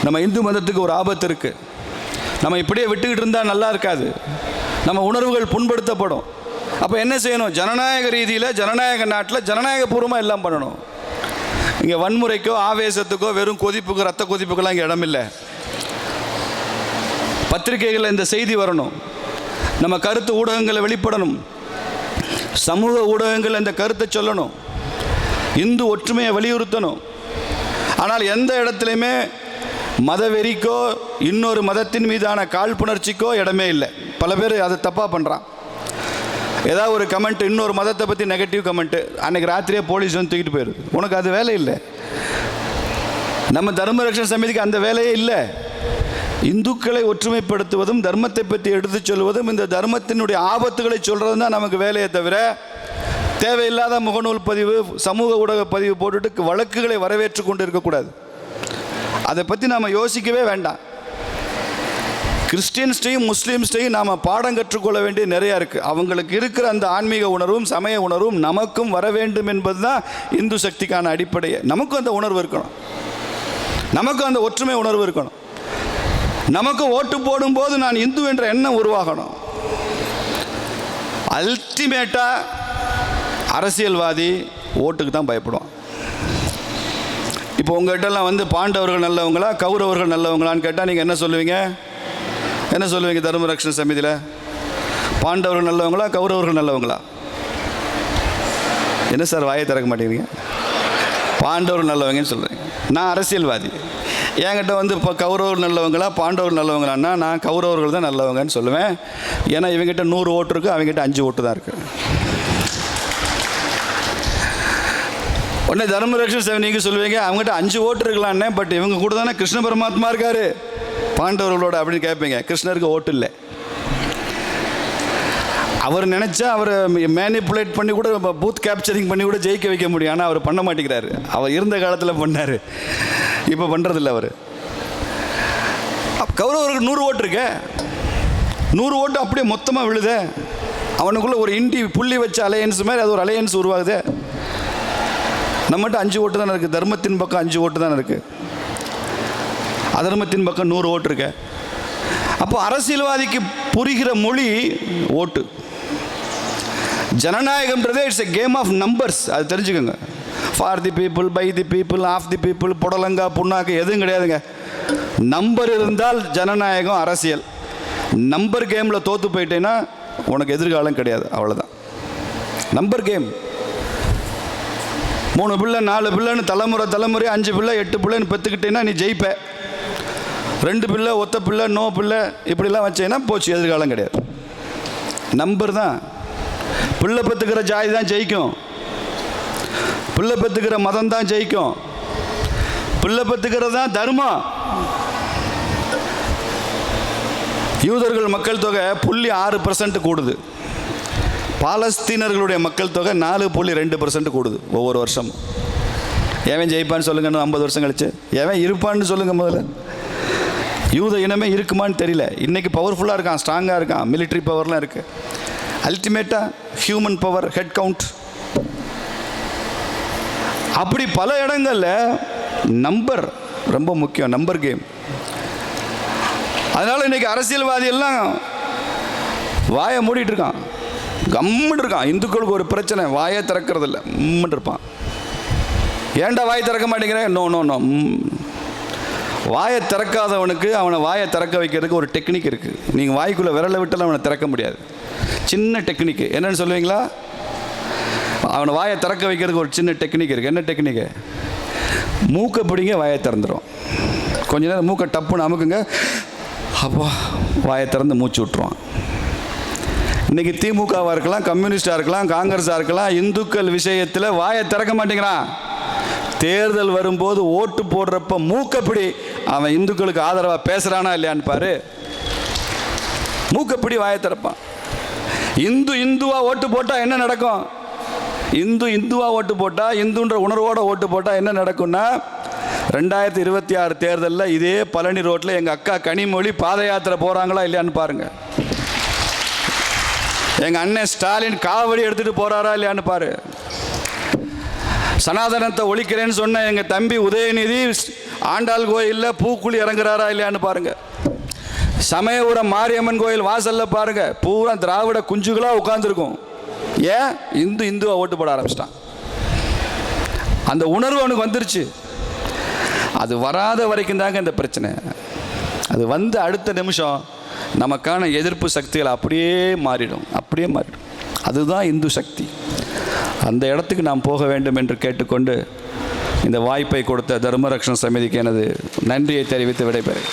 நம்ம இந்து மதத்துக்கு ஒரு ஆபத்து இருக்குது, நம்ம இப்படியே விட்டுக்கிட்டு இருந்தால் நல்லா இருக்காது, நம்ம உணர்வுகள் புண்படுத்தப்படும். அப்போ என்ன செய்யணும்? ஜனநாயக ரீதியில், ஜனநாயக நாட்டில் ஜனநாயகபூர்வமாக எல்லாம் பண்ணணும். இங்கே வன்முறைக்கோ ஆவேசத்துக்கோ வெறும் கொதிப்புக்கோ ரத்த கொதிப்புக்கெல்லாம் இங்கே இடமில்லை. பத்திரிகைகளில் இந்த செய்தி வரணும். நம்ம கருத்து ஊடகங்களை வெளிப்படணும். சமூக ஊடகங்கள் இந்த கருத்தை சொல்லணும். இந்து ஒற்றுமையை வலியுறுத்தணும். ஆனால் எந்த இடத்துலையுமே மதவெறிக்கோ இன்னொரு மதத்தின் மீதான காழ்ப்புணர்ச்சிக்கோ இடமே இல்லை. பல பேர் அதை தப்பாக பண்ணுறான். ஏதாவது ஒரு கமெண்ட், இன்னொரு மதத்தை பற்றி நெகட்டிவ் கமெண்ட்டு, அன்றைக்கி ராத்திரியே போலீஸ் வந்து தூக்கிட்டு போயிடுது. உனக்கு அது வேலை இல்லை. நம்ம தர்ம ரட்சண சமிதிக்கு அந்த வேலையே இல்லை. இந்துக்களை ஒற்றுமைப்படுத்துவதும் தர்மத்தை பற்றி எடுத்து சொல்வதும் இந்த தர்மத்தினுடைய ஆபத்துகளை சொல்கிறது தான் நமக்கு வேலையை தவிர, தேவையில்லாத முகநூல் பதிவு, சமூக ஊடக பதிவு போட்டுட்டு வழக்குகளை வரவேற்று கொண்டு இருக்கக்கூடாது. அதை பற்றி நாம் யோசிக்கவே வேண்டாம். கிறிஸ்டியன்ஸ்டையும் முஸ்லீம்ஸ்டையும் நாம் பாடம் கற்றுக்கொள்ள வேண்டிய நிறையா இருக்குது. அவங்களுக்கு இருக்கிற அந்த ஆன்மீக உணர்வும் சமய உணர்வும் நமக்கும் வர வேண்டும் என்பது தான் இந்து சக்திக்கான அடிப்படையை. நமக்கும் அந்த உணர்வு இருக்கணும். நமக்கும் அந்த ஒற்றுமை உணர்வு இருக்கணும். நமக்கு ஓட்டு போடும்போது நான் இந்து என்ற எண்ணம் உருவாகணும். அல்டிமேட்டாக அரசியல்வாதி ஓட்டுக்கு தான் பயப்படுவான். இப்போ உங்கள்கிட்டலாம் வந்து பாண்டவர்கள் நல்லவங்களா கௌரவர்கள் நல்லவங்களான்னு கேட்டால் நீங்கள் என்ன சொல்லுவீங்க? என்ன சொல்லுவீங்க? தர்ம ரட்சண சமிதியில் பாண்டவர்கள் நல்லவங்களா கௌரவர்கள் நல்லவங்களா? என்ன சார் வாயை திறக்க மாட்டேங்கிறீங்க? பாண்டவர்கள் நல்லவங்கன்னு சொல்கிறீங்க. நான் அரசியல்வாதி. என்கிட்ட வந்து இப்போ கௌரவர்கள் நல்லவங்களா பாண்டவர்கள் நல்லவங்களான்னா நான் கௌரவர்கள் தான் நல்லவங்கன்னு சொல்லுவேன். ஏன்னா இவங்ககிட்ட 100 ஓட்டு இருக்குது, அவங்ககிட்ட 5 ஓட்டு தான் இருக்குது. உடனே தர்ம ரட்சண சமிதிக்கு சொல்லுவீங்க, அவங்ககிட்ட 5 ஓட்டு இருக்கலான்னே, பட் இவங்க கூட தானே கிருஷ்ண பரமாத்மா இருக்கார் பாண்டவர்களோட அப்படின்னு கேட்பீங்க. கிருஷ்ணருக்கு ஓட்டு இல்லை. அவர் நினச்சா அவரை மேனிப்புலேட் பண்ணி கூட பூத் கேப்சரிங் பண்ணி கூட ஜெயிக்க வைக்க முடியும். ஆனால் அவர் பண்ண மாட்டேங்கிறாரு. அவர் இருந்த காலத்தில் பண்ணார், இப்போ பண்ணுறதில்ல. அவர் கௌரவருக்கு 100 ஓட்டு இருக்க, 100 ஓட்டு அப்படியே மொத்தமாக விழுத. அவனுக்குள்ளே ஒரு இண்டி புள்ளி வச்ச அலையன்ஸ் மாதிரி அது ஒரு அலையன்ஸ் உருவாகுது. நம்மகிட்ட 5 ஓட்டு தானே இருக்குது. தர்மத்தின் பக்கம் 5 ஓட்டு தானே இருக்குது. அதர்மத்தின் பக்கம் 100 ஓட்டு இருக்கு. அப்போ அரசியல்வாதிக்கு புரிகிற மொழி ஓட்டு. ஜனநாயகம்ன்றதே it's a game of numbers. அது தெரிஞ்சுக்கோங்க. For the people, by the people, of the people, புடலங்கா புண்ணாக்கு எதுவும் கிடையாதுங்க. நம்பர் இருந்தால் ஜனநாயகம் அரசியல். நம்பர் கேமில் தோற்று போயிட்டேன்னா உனக்கு எதிர்காலம் கிடையாது. அவ்வளோதான். Number game. 3 பிள்ளை 4 பிள்ளைன்னு தலைமுறை 5 பிள்ளை 8 பிள்ளைன்னு பெற்றுக்கிட்டேன்னா நீ ஜெயிப்ப. 2 பிள்ளை ஒத்த பிள்ளை நோ பிள்ளை இப்படிலாம் வச்சேன்னா போச்சு, எதிர்காலம் கிடையாது. நம்பர் தான். பிள்ளை பெற்றுக்கிற ஜாதி தான் ஜெயிக்கும். பிள்ளை பெற்றுக்கிற மதம் தான் ஜெயிக்கும். பிள்ளை பெற்றுக்கிறது தான் தர்மம். யூதர்கள் மக்கள் தொகை 0.6% கூடுது. பாலஸ்தீனர்களுடைய மக்கள் தொகை 4.2% கூடுது ஒவ்வொரு வருஷம். எவன் ஜெயிப்பான்னு சொல்லுங்க, 50 வருஷம் கழிச்சு எவன் இருப்பான்னு சொல்லுங்க. முதல்ல யூத இனமே இருக்குமான்னு தெரியல. இன்றைக்கி பவர்ஃபுல்லாக இருக்கான், ஸ்ட்ராங்காக இருக்கான், மிலிட்ரி பவர்லாம் இருக்குது. அல்டிமேட்டாக ஹியூமன் பவர், ஹெட் கவுண்ட், அப்படி பல இடங்களில் நம்பர் ரொம்ப முக்கியம், நம்பர் கேம். அதனால் இன்றைக்கி அரசியல்வாதி எல்லாம் வாயை மூடிட்டு இருக்கான், கம்முன்னு இருக்கான். இந்துக்களுக்கு ஒரு பிரச்சனை, வாயை திறக்கிறது இல்லை, உம்முன்னு இருப்பான். ஏன்டா வாயை திறக்க மாட்டேங்கிறேன்? No no no. வாயை திறக்காதவனுக்கு அவனை வாயை திறக்க வைக்கிறதுக்கு ஒரு டெக்னிக் இருக்குது. நீங்கள் வாய்க்குள்ளே விரலை விட்டாலும் அவனை திறக்க முடியாது. சின்ன டெக்னிக்கு என்னென்னு சொல்லுவீங்களா? அவனை வாயை திறக்க வைக்கிறதுக்கு ஒரு சின்ன டெக்னிக் இருக்குது. என்ன டெக்னிக்கு? மூக்கை பிடிங்க, வாயை திறந்துடும். கொஞ்ச நேரம் மூக்கை டப்புன்னு அமுக்குங்க, அப்போ வாயை திறந்து மூச்சு விட்டுருவான். இன்றைக்கி திமுகவாக இருக்கலாம், கம்யூனிஸ்டாக இருக்கலாம், காங்கிரஸாக இருக்கலாம், இந்துக்கள் விஷயத்தில் வாயை திறக்க மாட்டேங்கிறான். தேர்தல் வரும்போது ஓட்டு போடுறப்ப மூக்கப்படி அவன் இந்துக்களுக்கு ஆதரவாக பேசுகிறானா இல்லையான்னு பாரு. மூக்கப்படி வாயை திறப்பான். இந்துவாக ஓட்டு போட்டால் என்ன நடக்கும்? இந்துவாக ஓட்டு போட்டால், இந்துன்ற உணர்வோடு ஓட்டு போட்டால் என்ன நடக்கும்னா, 2026 தேர்தலில் இதே பழனி ரோட்டில் எங்கள் அக்கா கனிமொழி பாத யாத்திரை போகிறாங்களா இல்லையான்னு பாருங்கள். எங்கள் அண்ணன் ஸ்டாலின் காவடி எடுத்துகிட்டு போகிறாரா இல்லையான்னு பாரு. சனாதனத்தை ஒழிக்கிறேன்னு சொன்ன எங்கள் தம்பி உதயநிதி ஆண்டாள் கோயிலில் பூக்குழி இறங்குறாரா இல்லையான்னு பாருங்கள். சமயபுரம் மாரியம்மன் கோயில் வாசலில் பாருங்கள், பூரா திராவிட குஞ்சுகளாக உட்காந்துருக்கும். ஏன்? இந்துவை ஓட்டு போட ஆரம்பிச்சிட்டான். அந்த உணர்வு அவனுக்கு வந்துருச்சு. அது வராத வரைக்கும் தாங்க இந்த பிரச்சனை. அது வந்து அடுத்த நிமிஷம் நமக்கான எதிர்ப்பு சக்திகள் அப்படியே மாறிடும். அதுதான் இந்து சக்தி. அந்த இடத்துக்கு நாம் போக வேண்டும் என்று கேட்டுக்கொண்டு இந்த வாய்ப்பை கொடுத்த தர்மரக்ஷண சமிதிக்கு எனது நன்றியை தெரிவித்து விடைபெறுகிறேன்.